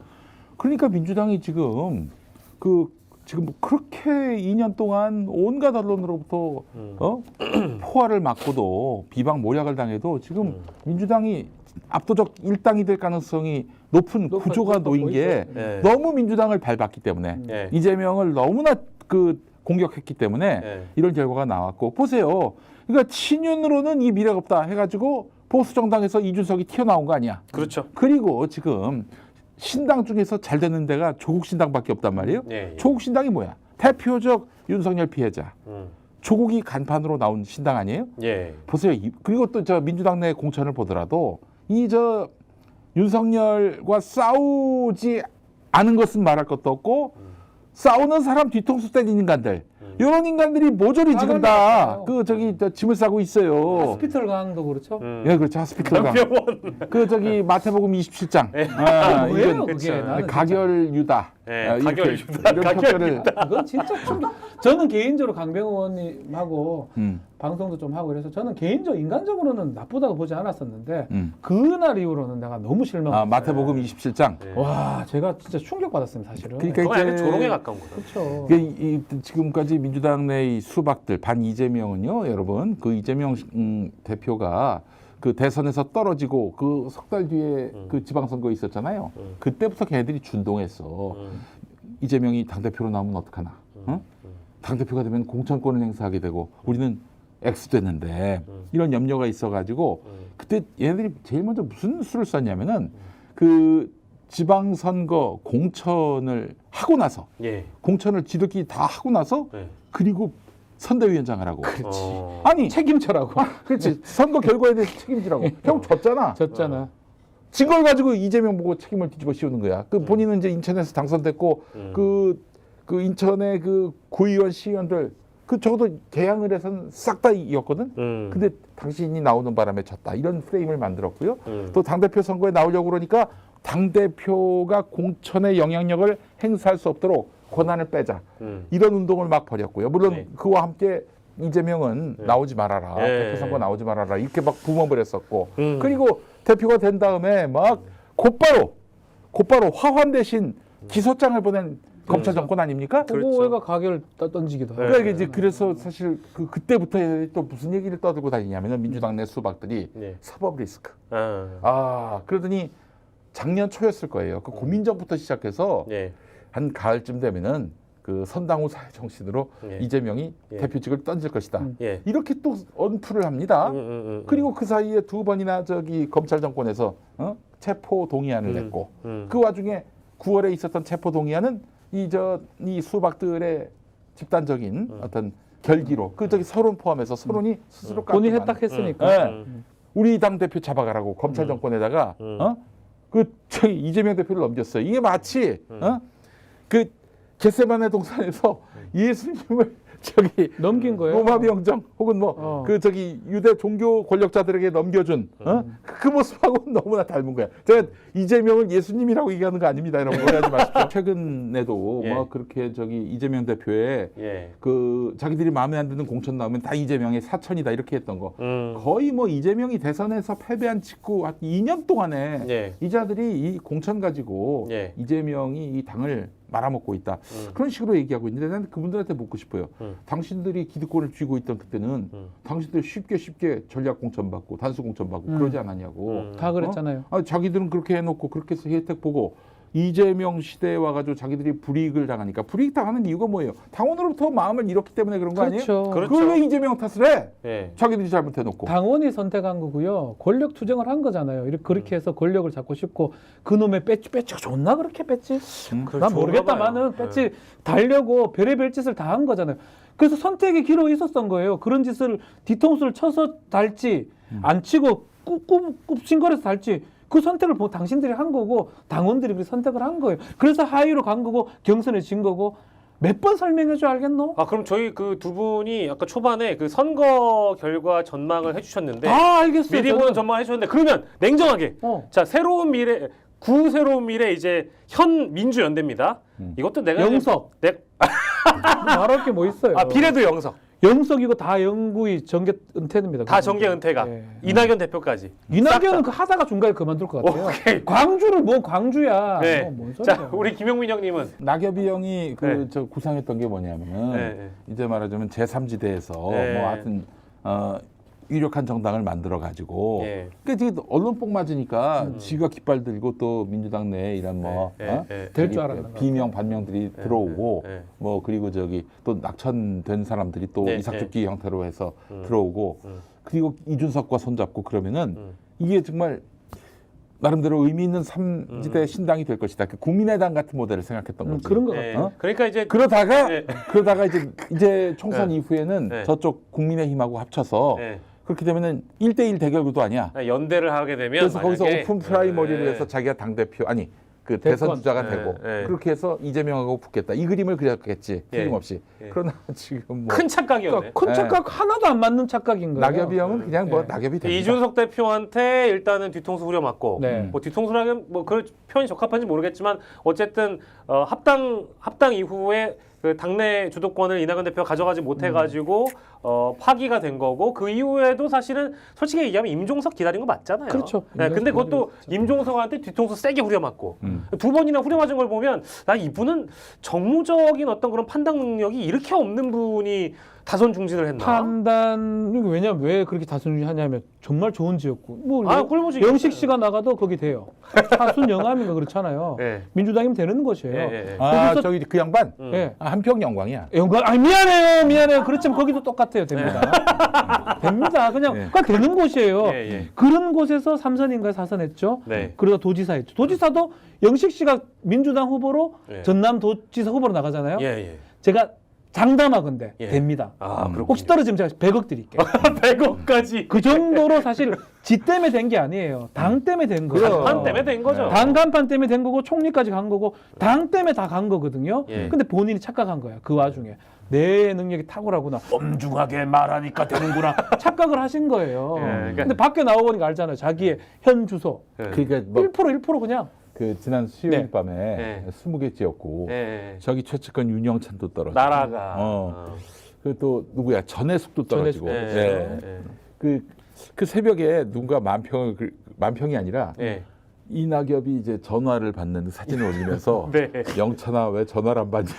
그러니까 민주당이 지금 지금 그렇게 2년 동안 온갖 언론으로부터 포화를 맞고도 비방 모략을 당해도 지금 민주당이 압도적 일당이 될 가능성이 높은 구조가 놓인 게 네. 너무 민주당을 밟았기 때문에 네. 이재명을 너무나 공격했기 때문에 네. 이런 결과가 나왔고 보세요. 그러니까 친윤으로는 이 미래가 없다 해가지고 보수 정당에서 이준석이 튀어나온 거 아니야. 그렇죠. 그리고 지금 신당 중에서 잘 되는 데가 조국 신당밖에 없단 말이에요. 예, 예. 조국 신당이 뭐야? 대표적 윤석열 피해자. 조국이 간판으로 나온 신당 아니에요? 예. 보세요. 그리고 또 저 민주당 내 공천을 보더라도 윤석열과 싸우지 않은 것은 말할 것도 없고 싸우는 사람 뒤통수 때리는 인간들. 이런 인간들이 모조리 지금 다 짐을 싸고 있어요. 하스피털 강도 그렇죠. 예, 그렇죠. 하스피털 강. 마태복음 27장. 뭐예요 이건 그게? 나는 가결 유다. 네, 이렇게 가결 유다. 이런 가결 평가를 그건 진짜 충격. 저는 개인적으로 강병호 의원님하고 음. 방송도 좀 하고 그래서 저는 개인적으로 인간적으로는 나쁘다고 보지 않았었는데 그날 이후로는 내가 너무 실망했어요. 마태복음 27장. 와, 제가 진짜 충격받았습니다, 사실은. 그러니까 그건 약간 이제 조롱에 가까운 거죠. 그렇죠. 지금까지 민주당 내의 수박들 반 이재명은요, 여러분 그 이재명 대표가 그 대선에서 떨어지고 그 석 달 뒤에 그 지방선거 있었잖아요. 그때부터 걔네들이 준동했어. 이재명이 당 대표로 나오면 어떡하나? 당 대표가 되면 공천권을 행사하게 되고 우리는 X 됐는데 이런 염려가 있어가지고 그때 얘네들이 제일 먼저 무슨 수를 썼냐면은 그 지방선거 공천을 하고 나서 예. 공천을 지들끼리 다 하고 나서 네. 그리고 선대위원장을 하고 아니 책임져라고. 그렇지 선거 결과에 대해서 책임지라고 형 졌잖아 졌잖아. 진 걸 가지고 이재명 보고 책임을 뒤집어 씌우는 거야 그 본인은 이제 인천에서 당선됐고 그 인천의 그 구의원 시의원들 그 적어도 개항을 해서는 싹 다 이겼거든 근데 당신이 나오는 바람에 졌다 이런 프레임을 만들었고요 또 당대표 선거에 나오려고 그러니까 당대표가 공천의 영향력을 행사할 수 없도록 권한을 빼자 이런 운동을 막 벌였고요. 물론 네. 그와 함께 이재명은 나오지 말아라. 네. 대표 선거 나오지 말아라. 이렇게 막 붐업을 했었고 그리고 대표가 된 다음에 막 곧바로 화환 대신 기소장을 보낸 검찰 정권 아닙니까? 후보가 가결 던지기도 하고. 그러니까 이제 그래서 사실 그때부터 또 무슨 얘기를 떠들고 다니냐면은 민주당 내 수박들이 네. 사법 리스크. 아. 그러더니 작년 초였을 거예요. 그 고민정부터 시작해서 예. 한 가을쯤 되면은 그 선당후 사회 정신으로 예. 이재명이 예. 대표직을 던질 것이다. 예. 이렇게 또 언프를 합니다. 그리고 그 사이에 두 번이나 검찰 정권에서 체포 동의안을 냈고 그 와중에 9월에 있었던 체포 동의안은 이 수박들의 집단적인 어떤 결기로 서론 포함해서 서론이 스스로 본인 깎기만. 했다 했으니까. 네. 우리 당 대표 잡아가라고 검찰 정권에다가 이재명 대표를 넘겼어요. 이게 마치 그 겟세마네 동산에서 예수님을 넘긴 거예요. 로마 병정 혹은 유대 종교 권력자들에게 넘겨준 그 모습하고 너무나 닮은 거야. 제가 이재명을 예수님이라고 얘기하는 거 아닙니다. 여러분 오해하지 마십시오. 최근에도 예. 그렇게 이재명 대표의 예. 그 자기들이 마음에 안 드는 공천 나오면 다 이재명의 사천이다 이렇게 했던 거 거의 이재명이 대선에서 패배한 직후 한 2년 동안에 예. 이 자들이 이 공천 가지고 예. 이재명이 이 당을 말아먹고 있다 그런 식으로 얘기하고 있는데 나는 그분들한테 묻고 싶어요. 당신들이 기득권을 쥐고 있던 그때는 당신들 쉽게 전략 공천 받고 단수 공천 받고 그러지 않았냐고. 다 그랬잖아요. 자기들은 그렇게 해놓고 그렇게 해서 혜택 보고 이재명 시대에 와가지고 자기들이 불이익을 당하니까 불이익 당하는 이유가 뭐예요? 당원으로부터 마음을 잃었기 때문에 그런 거 아니에요? 그렇죠. 그걸 왜 이재명 탓을 해? 예. 자기들이 잘못해놓고. 당원이 선택한 거고요. 권력 투쟁을 한 거잖아요. 그렇게 해서 권력을 잡고 싶고 그놈의 배지가 존나 그렇게 뺐지? 난 모르겠다마는 배지 달려고 별의별 짓을 다 한 거잖아요. 그래서 선택의 기로 있었던 거예요. 그런 짓을 뒤통수를 쳐서 달지 안 치고 굽신거려서 달지 그 선택을 당신들이 한 거고 당원들이 그렇게 선택을 한 거예요. 그래서 하위로 간 거고 경선에 진 거고 몇 번 설명해줘 알겠노? 아 그럼 저희 그 두 분이 아까 초반에 그 선거 결과 전망을 해주셨는데 아 알겠어요. 미리 보는 전망을 해주셨는데 그러면 냉정하게 자, 새로운 미래 새로운 미래 이제 현 민주연대입니다. 이것도 내가 영석. 말할 게 뭐 있어요? 비례도 영석. 영석이고 다 영구히 정계 은퇴입니다. 다 정계 은퇴가. 예. 이낙연 대표까지. 이낙연은 그 하다가 중간에 그만둘 것 같아요. 오케이. 광주를 뭐 광주야. 네. 뭔 소리야. 자 우리 김용민 형님은 낙엽이 형이 네. 저 구상했던 게 뭐냐면은 네. 이제 말하자면 제3지대에서 네. 뭐 하여튼 유력한 정당을 만들어 가지고 예. 그러니까 언론 뽕 맞으니까 지가 깃발 들고 또 민주당 내에 이런 뭐 될 줄 알았나 비명 반명들이 들어오고 예. 뭐 그리고 저기 또 낙천된 사람들이 또 네, 이삭죽기 형태로 해서 들어오고 그리고 이준석과 손잡고 그러면은 음. 이게 정말 나름대로 의미 있는 3지대 신당이 될 것이다. 그 국민의당 같은 모델을 생각했던 거지. 그런 것 예. 같아요. 그러니까 이제 그러다가 예. 이제 총선 네. 이후에는 네. 저쪽 국민의힘하고 합쳐서 예. 그렇게 되면은 1대1 대결구도 아니야. 연대를 하게 되면 그래서 거기서 만약에 오픈 프라이머리를 예. 해서 자기가 당대표 아니 그 대권. 대선 주자가 예, 되고 예. 그렇게 해서 이재명하고 붙겠다. 이 그림을 그렸겠지. 예. 틀림없이. 예. 그러나 지금 뭐 큰 착각이었네. 그러니까 큰 착각 하나도 안 맞는 착각인 거예요. 낙엽이 형은 그냥 뭐 예. 낙엽이 됩니다. 이준석 대표한테 일단은 뒤통수 후려맞고 네. 뭐 뒤통수라면 뭐 그런 표현이 적합한지 모르겠지만 어쨌든 합당 이후에 그 당내 주도권을 이낙연 대표가 가져가지 못해가지고 파기가 된 거고 그 이후에도 사실은 솔직히 얘기하면 임종석 기다린 거 맞잖아요. 그렇죠. 네, 근데 그것도 임종석한테 뒤통수 세게 후려맞고 두 번이나 후려맞은 걸 보면 나 이분은 정무적인 어떤 그런 판단 능력이 이렇게 없는 분이 다선 중진을 했나? 판단 왜냐면 왜 그렇게 다순하냐면 정말 좋은 지역구. 뭐 꿀보지. 영식 씨가 나가도 거기 돼요. 사순 영암인가 그렇잖아요. 예. 민주당이면 되는 것이에요. 예, 예, 예. 아 거기서- 저기 그 양반 예. 한평 영광이야. 영광. 아니 미안해요. 그렇지만 거기도 똑같아요. 됩니다. 됩니다. 그냥 예. 그러니까 되는 곳이에요. 예, 예. 그런 곳에서 3선인가 4선 했죠. 네. 그러다 도지사 했죠. 도지사도 영식 씨가 민주당 후보로 예. 전남 도지사 후보로 나가잖아요. 예, 예. 제가 장담하건대 예. 됩니다. 아, 그렇군요. 혹시 떨어지면 제가 100억 드릴게요. 100억까지. 그 정도로 사실 지 때문에 된 게 아니에요. 당 때문에 된 거예요. 판 때문에 된 거죠. 당 간판 때문에 된 거고 총리까지 간 거고 당 때문에 다 간 거거든요. 예. 근데 본인이 착각한 거야. 그 와중에 내 능력이 탁월하구나. 엄중하게 말하니까 되는구나. 착각을 하신 거예요. 예, 그러니까- 근데 밖에 나와보니까 알잖아요. 자기의 현 주소. 예. 그러니까 뭐 1% 그냥. 그 지난 수요일 네. 밤에 네. 20개 지었고 예, 예. 저기 최측근 윤영찬도 떨어지고 나라가. 그 또 누구야 전해숙도 떨어지고 전해숙. 예, 예. 예, 그 새벽에 누군가 만평이 아니라 예. 이낙엽이 이제 전화를 받는 사진을 올리면서 네. 영찬아 왜 전화를 안 받니?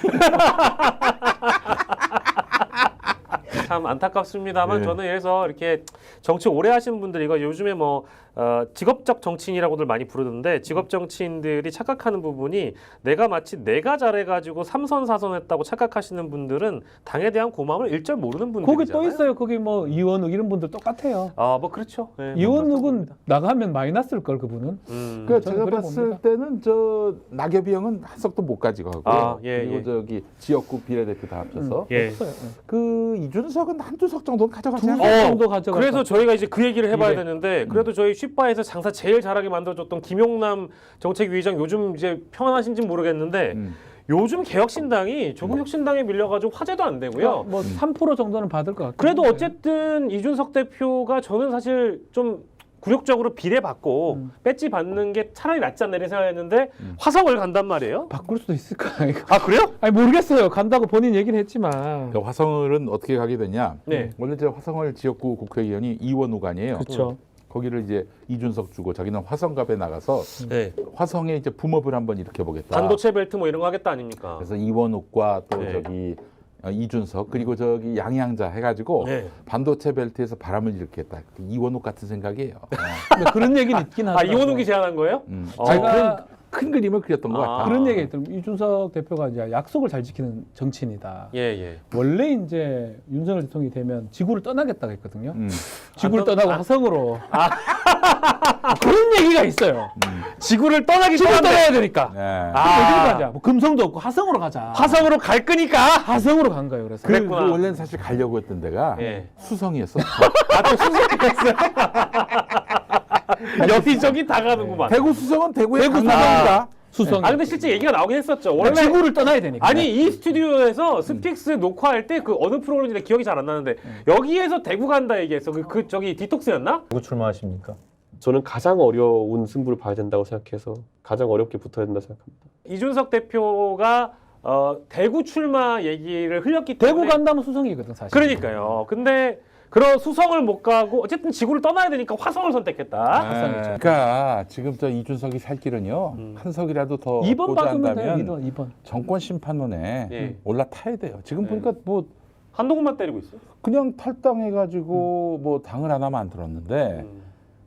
참 안타깝습니다만 네. 저는 이래서 이렇게 정치 오래 하시는 분들이 이거 요즘에 뭐 직업적 정치인이라고들 많이 부르는데 직업 정치인들이 착각하는 부분이 내가 마치 내가 잘해가지고 3선 4선 했다고 착각하시는 분들은 당에 대한 고마움을 일절 모르는 분들이잖아요. 거기 또 있어요. 거기 뭐 이원욱 이런 분들 똑같아요. 뭐 그렇죠. 예, 이원욱은 나가면 마이너스일 걸 그분은. 그러니까 저는 제가 그래 봤을 봅니다. 때는 저 낙엽이 형은 한 석도 못 가지고 하고 아, 예, 그리고 예. 저기 지역구 비례대표 다 합쳐서 예. 없어요. 그 이준석은 한두 석 정도는 가져가지 두 않아요? 정도 가져가. 그래서 저희가 이제 그 얘기를 해봐야 이래. 되는데 그래도 저희 슈퍼에서 장사 제일 잘하게 만들어줬던 김용남 정책위의장 요즘 이제 평안하신지 모르겠는데 요즘 개혁신당이 조국혁신당에 밀려가지고 화제도 안 되고요. 뭐 3% 정도는 받을 것 같아요. 그래도 어쨌든 이준석 대표가 저는 사실 좀 굴욕적으로 비례받고 배지 받는 게 차라리 낫지 않나 이런 생각했는데 화성을 간단 말이에요. 바꿀 수도 있을까? 이거. 아 그래요? 아니 모르겠어요. 간다고 본인 얘기는 했지만. 그 화성을은 어떻게 가게 되냐? 네. 원래 저 화성을 지역구 국회의원이 이원욱 아니에요. 그렇죠. 거기를 이제 이준석 주고 자기는 화성갑에 나가서 네. 화성에 이제 붐업을 한번 일으켜 보겠다. 반도체 벨트 뭐 이런 거 하겠다 아닙니까? 그래서 이원욱과 또 네. 저기 이준석 그리고 저기 양양자 해가지고 네. 반도체 벨트에서 바람을 일으켰다. 이원욱 같은 생각이에요. 근데 그런 얘기는 있긴 하더라고요. 이원욱이 제안한 거예요? 자기가 제가 큰 그림을 그렸던 것 같아. 그런 얘기 있더라고요. 이준석 대표가 이제 약속을 잘 지키는 정치인이다. 예. 원래 이제 윤석열 대통령이 되면 지구를 떠나겠다고 했거든요. 지구를 안 떠- 떠나고 화성으로. 그런 얘기가 있어요. 지구를 떠나기 지구를 전에 떠나야 되니까. 네. 어디로 가자? 뭐 금성도 없고 화성으로 가자. 화성으로 갈 거니까. 화성으로 간 거예요. 그래서. 그 그랬구나. 원래는 사실 가려고 했던 데가 예. 수성이었어. 또 수성이었어요. 여기저기 다 가는구만. 대구 수성은 대구의 대구 강남이다. 수성. 아 근데 실제 얘기가 나오긴 했었죠. 원래 지구를 떠나야 되니까. 아니 이 스튜디오에서 스픽스 녹화할 때 그 어느 프로그램인지 기억이 잘 안 나는데 여기에서 대구 간다 얘기했어. 그 저기 디톡스였나? 누구 출마하십니까? 저는 가장 어려운 승부를 봐야 된다고 생각해서 가장 어렵게 붙어야 된다고 생각합니다. 이준석 대표가 대구 출마 얘기를 흘렸기 때문에 대구 간다면 수성이거든 사실. 그러니까요. 근데 그런 수성을 못 가고 어쨌든 지구를 떠나야 되니까 화성을 선택했다. 그러니까 지금 저 이준석이 살 길은요 한석이라도 더 2번 박으면 돼요. 보좌한다면 2번. 정권 심판론에 예. 올라타야 돼요. 지금 예. 보니까 뭐 한동훈만 때리고 있어. 그냥 탈당해가지고 뭐 당을 하나만 안 들었는데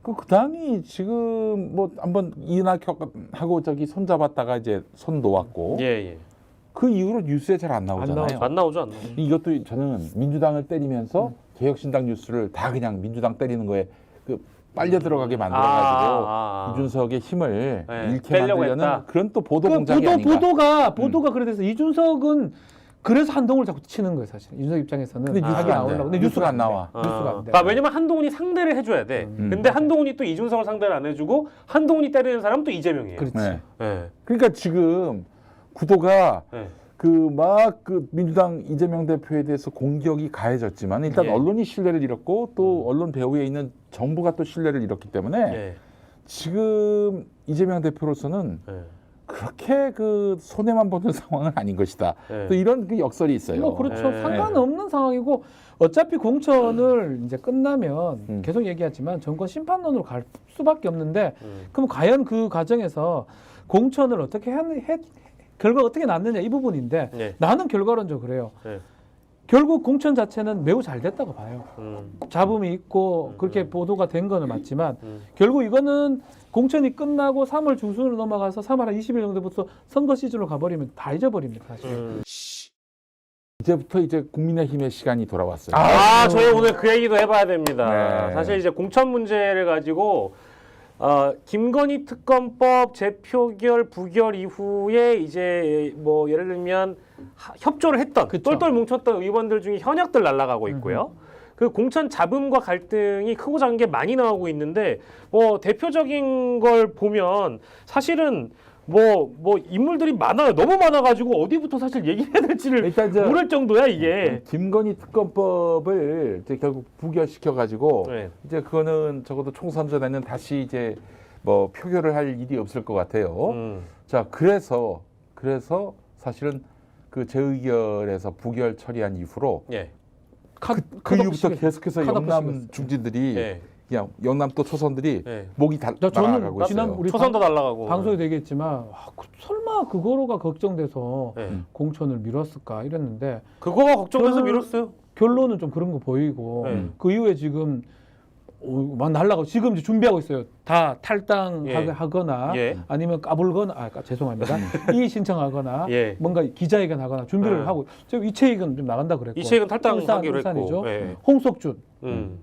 그 당이 지금 뭐 한번 이낙연하고 저기 손잡았다가 이제 손 놓았고 예. 그 이후로 뉴스에 잘 안 나오잖아요. 안 나오죠. 이것도 저는 민주당을 때리면서 개혁신당 뉴스를 다 그냥 민주당 때리는 거에 그 빨려 들어가게 만들어가지고 이준석의 힘을 네, 잃게 빼려고 만들려는 했다. 그런 또 보도 공작이 아닌가. 보도가 그래서 이준석은 그래서 한동훈을 자꾸 치는 거예요 사실. 이준석 입장에서는 근데 뉴스가 답이 안 돼. 나오려고. 근데 뉴스가 안 돼. 나와. 뉴스가 안 돼. 그러니까 왜냐면 한동훈이 상대를 해줘야 돼. 근데 한동훈이 또 이준석을 상대를 안 해주고 한동훈이 때리는 사람은 또 이재명이에요. 그렇지. 네. 네. 그러니까 지금 구도가 네. 그 민주당 이재명 대표에 대해서 공격이 가해졌지만 일단 예. 언론이 신뢰를 잃었고 또 언론 배후에 있는 정부가 또 신뢰를 잃었기 때문에 예. 지금 이재명 대표로서는 예. 그렇게 그 손해만 보는 상황은 아닌 것이다. 예. 또 이런 그 역설이 있어요. 뭐 그렇죠. 네. 상관없는 상황이고 어차피 공천을 이제 끝나면 계속 얘기하지만 정권 심판론으로 갈 수밖에 없는데 그럼 과연 그 과정에서 공천을 어떻게 결과가 어떻게 났느냐 이 부분인데 예. 나는 결과론적으로 그래요. 예. 결국 공천 자체는 매우 잘 됐다고 봐요. 음. 잡음이 있고 그렇게 보도가 된 거는 맞지만 결국 이거는 공천이 끝나고 3월 중순으로 넘어가서 3월 한 20일 정도부터 선거 시즌으로 가버리면 다 잊어버립니다 사실. 이제부터 이제 국민의힘의 시간이 돌아왔어요. 저희 오늘 그 얘기도 해봐야 됩니다. 네. 사실 이제 공천 문제를 가지고 김건희 특검법 재표결 부결 이후에 이제 뭐 예를 들면 협조를 했던 그쵸. 똘똘 뭉쳤던 의원들 중에 현역들 날아가고 있고요. 그 공천 잡음과 갈등이 크고 작은 게 많이 나오고 있는데 뭐 대표적인 걸 보면 사실은 뭐 인물들이 많아요. 너무 많아가지고 어디부터 사실 얘기해야 될지를 일단 모를 정도야 이게. 김건희 특검법을 이제 결국 부결시켜 가지고 네. 이제 그거는 적어도 총선 전에는 다시 이제 뭐 표결을 할 일이 없을 것 같아요. 자 그래서 사실은 그 재의결에서 부결 처리한 이후로 예. 그 이후부터 계속해서 영남 중진들이 예. 그냥 영남 또 초선들이 예. 목이 저는 날아가고 지난 있어요. 우리 초선도 날라가고. 방송에 되겠지만 설마 그거로가 걱정돼서 예. 공천을 미뤘을까 이랬는데 그거가 걱정돼서 저는- 미뤘어요. 결론은 좀 그런 거 보이고 그 이후에 지금 막 날라가고 지금 이제 준비하고 있어요. 다 탈당하거나 예. 아니면 까불거나 죄송합니다. 이의 신청하거나 예. 뭔가 기자회견하거나 준비를 하고 지금 이채익은 좀 나간다 그랬고 이채익은 탈당하기로 울산이죠. 했고. 예.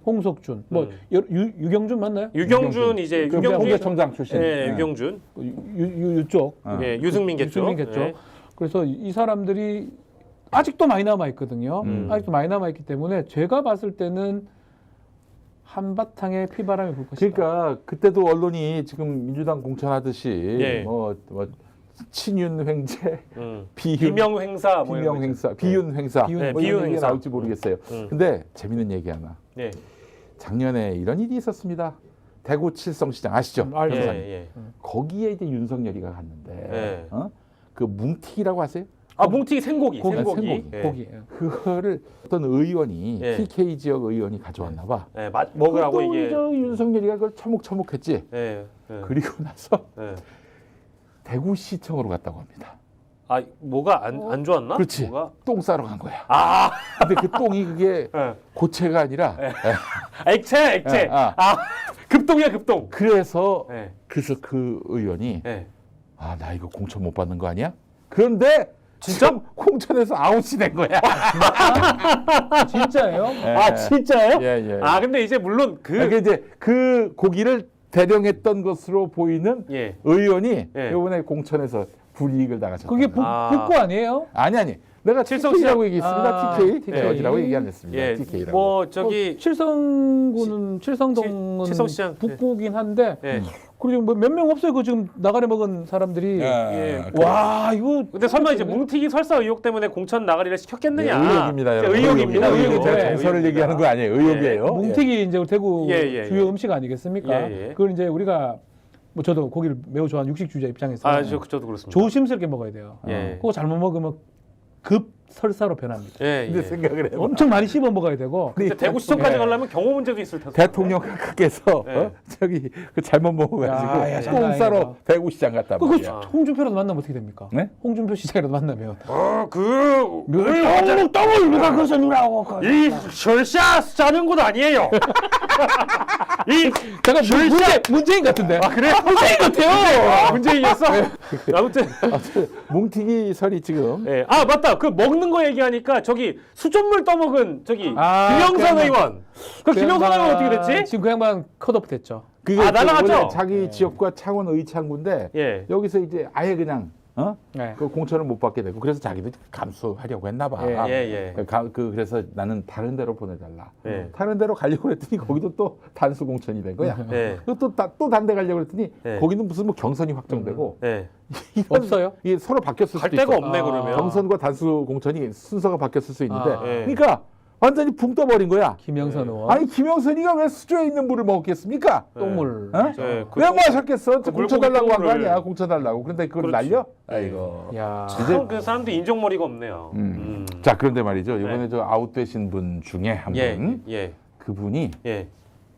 홍석준 뭐 음. 유경준 맞나요? 유경준 이제 그 유경준 공개청장 출신. 예, 네. 유경준. 유쪽 예, 유승민겠죠. 유승민겠죠. 예. 그래서 이 사람들이 아직도 많이 남아 있거든요. 아직도 많이 남아 있기 때문에 제가 봤을 때는 한바탕에 피바람이 불 것이다. 그러니까 그때도 언론이 지금 민주당 공천하듯이 예. 뭐 친윤 횡재, 비윤 비명 행사 뭐 비명 이런 거 행사, 비윤 행사, 비윤. 네, 뭐 비윤 이런 얘기가 행사. 나올지 모르겠어요. 근데 재밌는 얘기 하나. 예. 작년에 이런 일이 있었습니다. 대구 칠성시장 아시죠? 알죠. 예, 변호사님. 예. 거기에 이제 윤석열이가 갔는데 예. 그 뭉티기라고 아세요? 아, 뭉티기 생고기. 고기, 생고기. 생고기. 예. 고기. 그거를 어떤 의원이 예. TK 지역 의원이 가져왔나 봐. 예, 먹으라고 또 이게. 저 윤석열이가 그걸 처묵처묵했지. 예. 예. 그리고 나서 예. 대구시청으로 갔다고 합니다. 아, 뭐가 안 좋았나? 그렇지. 뭐가? 똥 싸러 간 거야. 아, 근데 그 똥이 그게 예. 고체가 아니라 액체. 아. 급동이야, 급동. 그래서 예. 그 의원이 예. 아, 나 이거 공천 못 받는 거 아니야? 그런데 진짜? 공천에서 아웃이 된 거야. 진짜예요? 아, 진짜요? 예. 아, 근데 이제 물론 그게 이제 그 고기를 대령했던 것으로 보이는 예. 의원이 예. 이번에 공천에서 불이익을 당하셨다. 그게 아. 북구 아니에요? 아니. 내가 TK라고 얘기했습니다. TK. TK. TK라고 얘기 안 했습니다. 예. TK라고. 뭐 저기 칠성군은 칠성동은 칠성시장. 북구긴 한데 예. 그리고 뭐 몇 명 없어요. 그 지금 나가리 먹은 사람들이. 예. 와 이거. 근데 설마 이제 뭉티기 설사 의혹 때문에 공천 나가리를 시켰겠느냐? 의혹입니다. 여러분. 의혹입니다. 의혹이에요. 제가 네, 정설을 얘기하는 거 아니에요. 의혹이에요. 뭉티기 이제 대구 예. 주요 음식 아니겠습니까? 예. 그걸 이제 우리가 뭐 저도 고기를 매우 좋아하는 육식주의자 입장에서 저도 그렇습니다. 조심스럽게 먹어야 돼요. 예. 그거 잘못 먹으면 급 설사로 변합니다. 근데 생각을 해봐. 엄청 많이 씹어 먹어야 되고. 근데 대구시청까지 예. 가려면 경호 문제도 있을 텐데. 대통령께서 네. 저기 그 잘못 먹어가지고 야, 똥 싸러 장난이다. 대구시장 갔다 그 말이야. 홍준표라도 만나면 어떻게 됩니까? 네? 홍준표 시장이라도 만나면 떡을 누가 거서 누라고 이 절샤 짜는 곳 아니에요. 이 잠깐 문재인 같은데. 아 그래? 문재인 같아요. 문재인이었어. 아무튼 뭉티기 설이 지금 예. 아 맞다. 그 먹는 거 얘기하니까 저기 수돗물 떠먹은 저기 아, 김영선 그 의원. 그 김영선 의원 어떻게 됐지? 지금 그 양반 컷오프 됐죠. 그게 날아갔죠? 원래 자기 지역과 창원 의창구인데 예. 여기서 이제 아예 그냥 네. 그 공천을 못 받게 되고 그래서 자기도 감수하려고 했나 봐. 예. 그래서 나는 다른 데로 보내달라. 예. 다른 데로 가려고 그랬더니 거기도 또 단수 공천이 된 거야. 예. 또 다른 데 가려고 그랬더니 예. 거기는 무슨 뭐 경선이 확정되고 예. 이건 없어요? 이게 서로 바뀌었을 갈 수도 데가 있어. 없네 그러면. 경선과 단수 공천이 순서가 바뀌었을 수 있는데 아. 예. 그러니까 완전히 붕 떠버린 거야. 김영선 네. 의원. 아니 김영선이가 왜 수조에 있는 물을 먹겠습니까? 똥물. 어? 예, 그 왜 똥- 마셨겠어? 그 공천 달라고 한 거 물고기 아니야? 공천 달라고. 그런데 그걸 그렇지. 날려? 예. 아이고. 야. 참 그 사람도 인종머리가 없네요. 자 그런데 말이죠. 네. 이번에 저 아웃되신 분 중에 한 분, 예. 그분이 예.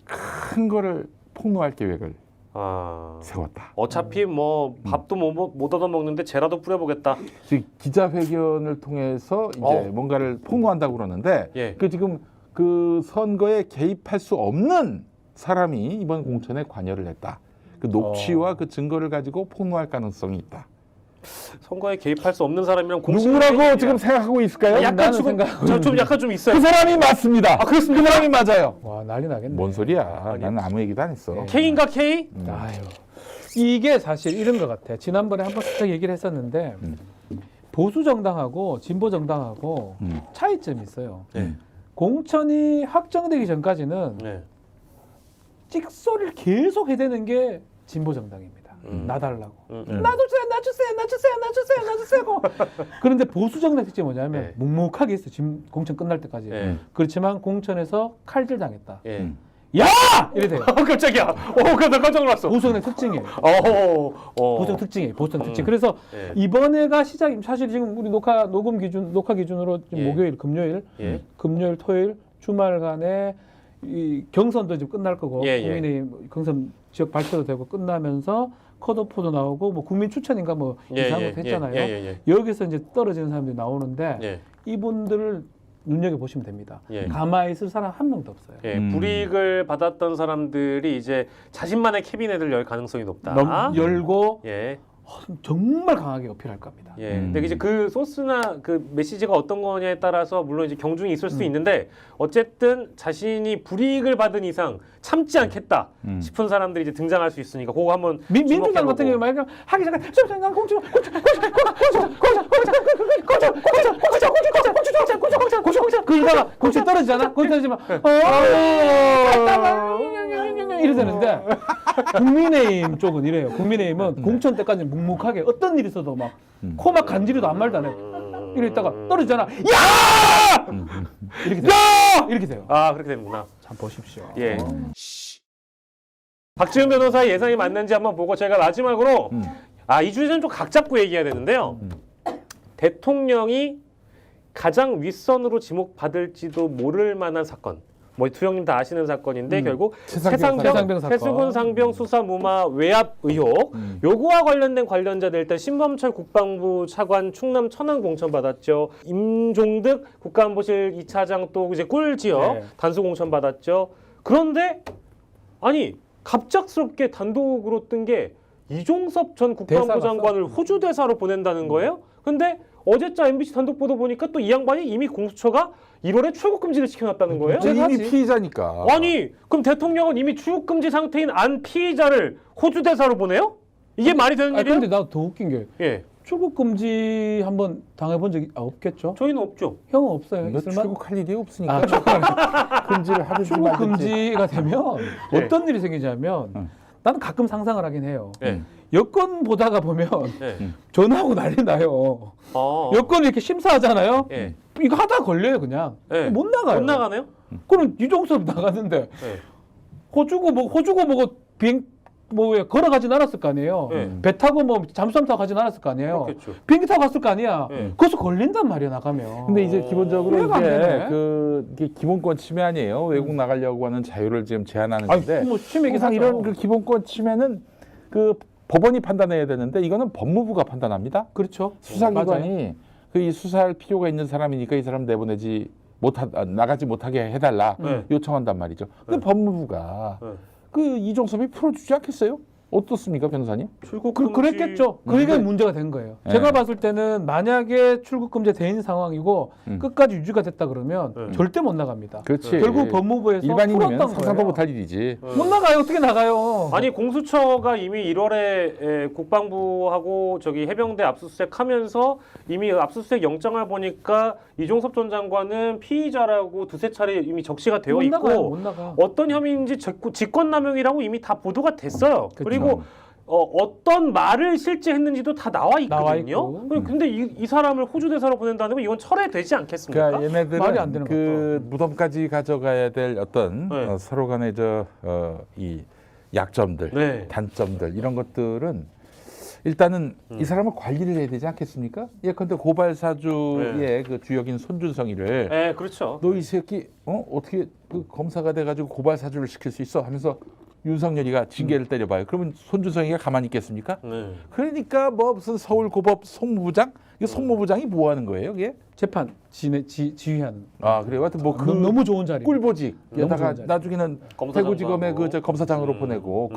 큰 거를 폭로할 계획을 아. 세웠다. 어차피 뭐 밥도 못 얻어 먹는데 쟤라도 뿌려보겠다. 즉 기자회견을 통해서 이제 뭔가를 폭로한다고 그러는데 예. 그 지금 그 선거에 개입할 수 없는 사람이 이번 공천에 관여를 했다. 그 녹취와 그 증거를 가지고 폭로할 가능성이 있다. 선거에 개입할 수 없는 사람이랑 누구라고 지금 생각하고 있을까요? 약간 나는 좀 생각- 좀 약간 좀 있어요. 그 사람이 맞습니다. 아, 그렇습니까? 그 사람이 맞아요. 와 난리 나겠네. 뭔 소리야? 나는 아무 얘기도 안 했어. K인가 K? 아유. 이게 사실 이런 것 같아. 지난번에 한번 살짝 얘기를 했었는데 보수 정당하고 진보 정당하고 차이점이 있어요. 네. 공천이 확정되기 전까지는 네. 찍소리를 계속 해대는 게 진보 정당입니다. 나달라고. 놔주세요. 그런데 보수 정당 특징이 뭐냐면 네. 묵묵하게 있어요. 지금 공천 끝날 때까지. 네. 그렇지만 공천에서 칼질 당했다. 예. 야! 이래 돼요. 깜짝이야. 나 깜짝 놀랐어. 보수 정당 특징이에요. 보수 정당 특징이에요. 보수 정당 특징. 그래서 예. 이번에가 시작이 사실 지금 우리 녹화 기준으로 지금 예. 목요일, 금요일, 토요일 주말간에 이 경선도 지금 끝날 거고 예. 국민의힘 경선 지역 발표도 되고 끝나면서 컷오프도 나오고 뭐 국민 추천인가 뭐 예, 이상한 예, 것도 했잖아요. 예. 여기서 이제 떨어지는 사람들이 나오는데 예. 이분들을 눈여겨 보시면 됩니다. 예. 가만히 있을 사람 한 명도 없어요. 예, 불이익을 받았던 사람들이 이제 자신만의 캐비넷을 열 가능성이 높다. 열고 예. 정말 강하게 어필할 겁니다. 예. 근데 이제 그 소스나 그 메시지가 어떤 거냐에 따라서 물론 이제 경중이 있을 수 있는데 어쨌든 자신이 불이익을 받은 이상 참지 않겠다 싶은 사람들이 이제 등장할 수 있으니까 그거 한번 민주당 같은 경우 만약 하기 전에 난 공천 그러다가 공천 떨어지잖아. 공천 떨어지면 이래 되는데 국민의힘 쪽은 이래요. 국민의힘은 공천 때까지 묵묵하게 어떤 일이 있어도 막 코막 간지리도 아무 말도 안 해. 이래 있다가 떨어지잖아. 야! 이렇게 돼요. 이렇게 돼요. 아 그렇게 되는구나. 참 보십시오. 예. 박지훈 변호사의 예상이 맞는지 한번 보고 제가 마지막으로 이 주제는 좀 각 잡고 얘기해야 되는데요. 대통령이 가장 윗선으로 지목받을지도 모를 만한 사건. 뭐 두 형님 다 아시는 사건인데 결국 최상병 사건. 최수근 상병 수사 무마 외압 의혹 요거와 관련된 관련자들 일단 신범철 국방부 차관 충남 천안 공천 받았죠. 임종득 국가안보실 2차장 또 이제 꿀 지역 네. 단수 공천 받았죠. 그런데 아니 갑작스럽게 단독으로 뜬 게 이종섭 전 국방부 대사 장관을 호주 대사로 보낸다는 거예요. 근데 어제자 MBC 단독 보도 보니까 또 이 양반이 이미 공수처가 1월에 출국 금지를 시켜놨다는 거예요. 이미 하지. 피의자니까. 아니 그럼 대통령은 이미 출국 금지 상태인 안 피의자를 호주 대사로 보내요? 이게 말이 되는 일이에요? 근데 나 더 웃긴 게 예, 출국 금지 한번 당해본 적이 없겠죠? 저희는 없죠. 형은 없어요. 너 있을만? 출국할 일이 없으니까 아, 금지를 하든지 출국 말든지. 금지가 되면 예. 어떤 일이 생기냐면 나는 가끔 상상을 하긴 해요. 네. 여권 보다가 보면 네. 전화하고 난리 나요. 여권 이렇게 심사하잖아요. 예. 이거 하다 걸려요 그냥. 네. 못 나가요. 못 나가네요? 그럼 이종섭 나가는데 네. 호주고 뭐 비행 뭐 걸어가진 않았을 거 아니에요. 네. 배 타고 뭐 잠수함 타고 가진 않았을 거 아니에요. 그렇겠죠. 비행기 타고 갔을 거 아니야. 네. 거기서 걸린단 말이야 나가면. 근데 이제 기본적으로 이해가 안 되네. 이게 기본권 침해 아니에요. 외국 나가려고 하는 자유를 지금 제한하는 아니, 건데 뭐 심하게 항상 하죠. 이런 그 기본권 침해는 그 법원이 판단해야 되는데 이거는 법무부가 판단합니다. 그렇죠. 수사기관이 그 이 수사할 필요가 있는 사람이니까 이 사람 내보내지 나가지 못하게 해달라 네. 요청한단 말이죠. 근데 법무부가 네. 그 이종섭이 풀어주지 않겠어요? 어떻습니까, 변호사님? 출국 그랬겠죠. 그러니까 문제가 된 거예요. 네. 제가 봤을 때는 만약에 출국 금지 된 상황이고 끝까지 유지가 됐다 그러면 네. 절대 못 나갑니다. 그렇지. 결국 법무부에서 일반인이면 풀었던 상상도 거예요. 못할 일이지. 못 나가요. 어떻게 나가요? 아니 공수처가 이미 1월에 국방부하고 저기 해병대 압수수색하면서 이미 압수수색 영장을 보니까 이종섭 전 장관은 피의자라고 두세 차례 이미 적시가 되어 못 있고 나가요. 못 나가. 어떤 혐의인지 직권남용이라고 이미 다 보도가 됐어요. 그쵸. 그리고 어떤 말을 실제 했는지도 다 나와 나와 있거든요. 있고. 근데 이 사람을 호주 대사로 보낸다는 건 이건 철회되지 않겠습니까? 그러니까 얘네들은 말이 안 되는 그 무덤까지 가져가야 될 어떤 네. 서로 간의 이 약점들, 네. 단점들 이런 것들은 일단은 이 사람을 관리를 해야 되지 않겠습니까? 예컨대 고발 사주의 그 주역인 손준성이를 네, 그렇죠. 너 이 새끼 어떻게 그 검사가 돼가지고 고발 사주를 시킬 수 있어? 하면서 윤석열이가 징계를 때려봐요. 그러면 손준성이가 가만히 있겠습니까? 네. 그러니까 뭐 무슨 서울고법 송무부장? 이게 송무부장이 뭐 하는 거예요, 이게? 재판 지휘하는. 아 그래요. 하여튼 뭐 그 너무 좋은 자리. 꿀보직 너무 여다가 좋은 자리. 나중에는 검사장도 대구지검에 하고. 그 검사장으로 보내고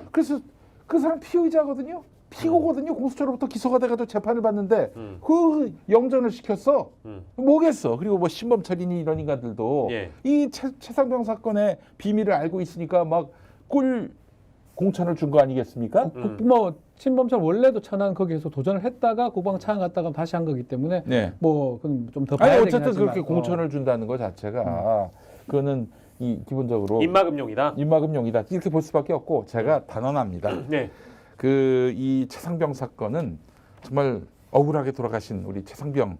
그래서 그 사람 피의자거든요. 피고거든요. 공수처로부터 기소가 돼가지고 재판을 받는데 그 영전을 시켰어. 뭐겠어. 그리고 뭐 신범철이니 이런 인간들도 예. 이 최상병 사건의 비밀을 알고 있으니까 막 꿀 공천을 준 거 아니겠습니까? 뭐 신범철 원래도 천안 거기에서 도전을 했다가 국방 차관 갔다가 다시 한 거기 때문에 네. 뭐 그건 좀 더 봐야 아니 되긴 어쨌든 하지만, 그렇게 공천을 준다는 거 자체가 그거는 이 기본적으로 입막음용이다. 입막음용이다 이렇게 볼 수밖에 없고 제가 단언합니다. 네. 그 이 최상병 사건은 정말 억울하게 돌아가신 우리 최상병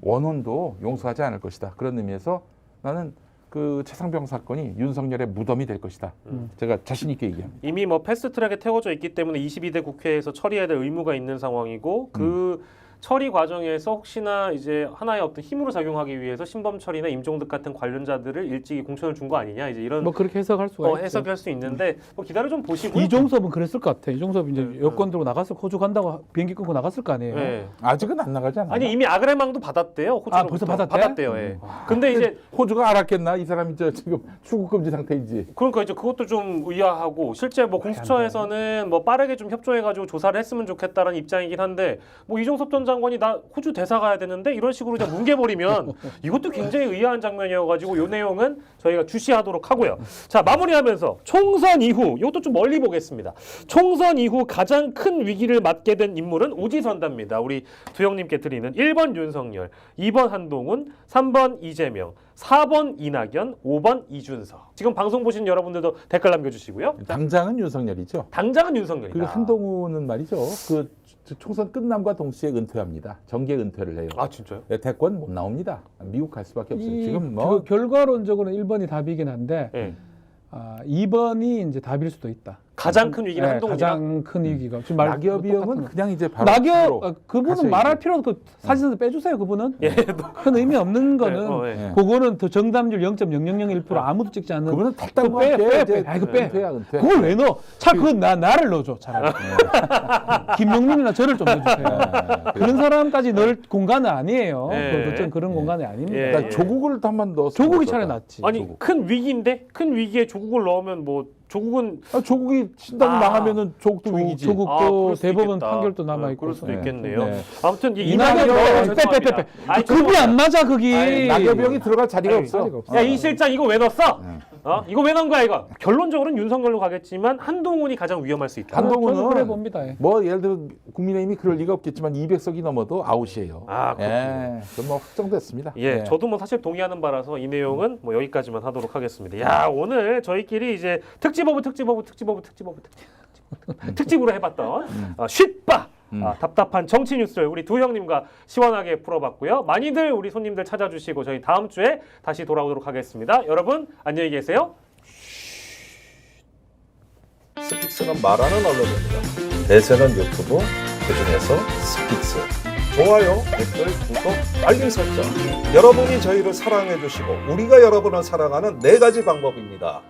원혼도 용서하지 않을 것이다. 그런 의미에서 나는 그 최상병 사건이 윤석열의 무덤이 될 것이다. 제가 자신 있게 얘기합니다. 이미 뭐 패스트트랙에 태워져 있기 때문에 22대 국회에서 처리해야 될 의무가 있는 상황이고 그 처리 과정에서 혹시나 이제 하나의 어떤 힘으로 작용하기 위해서 신범철이나 임종득 같은 관련자들을 일찍이 공천을 준 거 아니냐 이제 이런 뭐 그렇게 해석할 수가 있죠. 해석할 수 있는데 뭐 기다려 좀 보시고요. 이종섭은 그랬을 것 같아. 이종섭 이제 여권 들고 나갔을 호주 간다고 비행기 끊고 나갔을 거 아니에요. 네. 아직은 안 나가지 않나요? 아니 이미 아그레망도 받았대요. 호주로부터. 벌써 받았대? 받았대요. 예. 근데 이제 호주가 알았겠나? 이 사람이 지금 출국금지 상태인지. 그러니까 이제 그것도 좀 의아하고 실제 뭐 공수처에서는 뭐 빠르게 좀 협조해가지고 조사를 했으면 좋겠다라는 입장이긴 한데 뭐 이종섭 전 장관이 나 호주 대사 가야 되는데 이런 식으로 그냥 뭉개버리면 이것도 굉장히 의아한 장면이어가지고 이 내용은 저희가 주시하도록 하고요. 자 마무리하면서 총선 이후 이것도 좀 멀리 보겠습니다. 총선 이후 가장 큰 위기를 맞게 된 인물은 오지선다입니다. 우리 두영님께 드리는 1번 윤석열, 2번 한동훈, 3번 이재명, 4번 이낙연, 5번 이준석. 지금 방송 보신 여러분들도 댓글 남겨주시고요. 당장은 윤석열이죠. 당장은 윤석열이다. 그리고 한동훈은 말이죠. 그 총선 끝남과 동시에 은퇴합니다. 정계 은퇴를 해요. 아 진짜요? 네, 대권 못 나옵니다. 미국 갈 수밖에 없어요. 이 지금 뭐 결과론적으로는 1번이 답이긴 한데 네. 2번이 이제 답일 수도 있다. 가장 큰 위기는 네, 한동훈이다. 가장 큰 위기가 지금 낙엽이 형은 똑같은 그냥 이제 바로 낙엽 앞으로 그분은 가셔야지. 말할 필요도 그 사진에서 빼주세요. 그분은 예. 큰 의미 없는 거는 네. 그거는 더 정답률 0.0001% 아무도 찍지 않는 그분은 그거 탈당과 빼, 함께 빼, 이제 빼. 아, 이거 빼. 은퇴야, 은퇴. 그걸 왜 넣어? 차 그거 나를 넣어줘 차라리. 김용민이나 저를 좀 넣어주세요. 그런 사람까지 넣을 공간은 아니에요. 네. 어떤 그런 공간이 아닙니다. 예. 그러니까 조국을 한번 넣었어. 조국이 차라리 낫지. 아니 조국. 큰 위기인데 큰 위기에 조국을 넣으면 뭐 조국은 조국이 신당이 망하면은 조국도 위기지. 조국도 그럴 수도 대법원 있겠다. 판결도 남아 네, 있고. 그럴 수도 네. 있겠네요. 네. 아무튼 이 이낙연 죄송합니다. 빼. 아이, 급이 안 맞아 그기. 낙엽이 형이 들어갈 자리가 아니, 없어. 자리가 없어. 야, 이 실장 이거 왜 넣었어? 이거 왜 넣은 거야 이거? 결론적으로는 윤석열로 가겠지만 한동훈이 가장 위험할 수 있다. 한동훈은 저는 그래 봅니다. 예. 뭐 예를 들어 국민의힘이 그럴 리가 없겠지만 200석이 넘어도 아웃이에요. 아, 그렇군요. 예, 그건 뭐 확정됐습니다. 예, 저도 뭐 사실 동의하는 바라서 이 내용은 뭐 여기까지만 하도록 하겠습니다. 야, 오늘 저희끼리 이제 특집으로 해봤던 쉿바 답답한 정치 뉴스를 우리 두 형님과 시원하게 풀어봤고요. 많이들 우리 손님들 찾아주시고 저희 다음 주에 다시 돌아오도록 하겠습니다. 여러분 안녕히 계세요. 스픽스는 말하는 언론입니다. 대세는 유튜브, 그중에서 스픽스. 좋아요, 댓글, 구독, 알림 설정. 여러분이 저희를 사랑해 주시고 우리가 여러분을 사랑하는 4가지 방법입니다.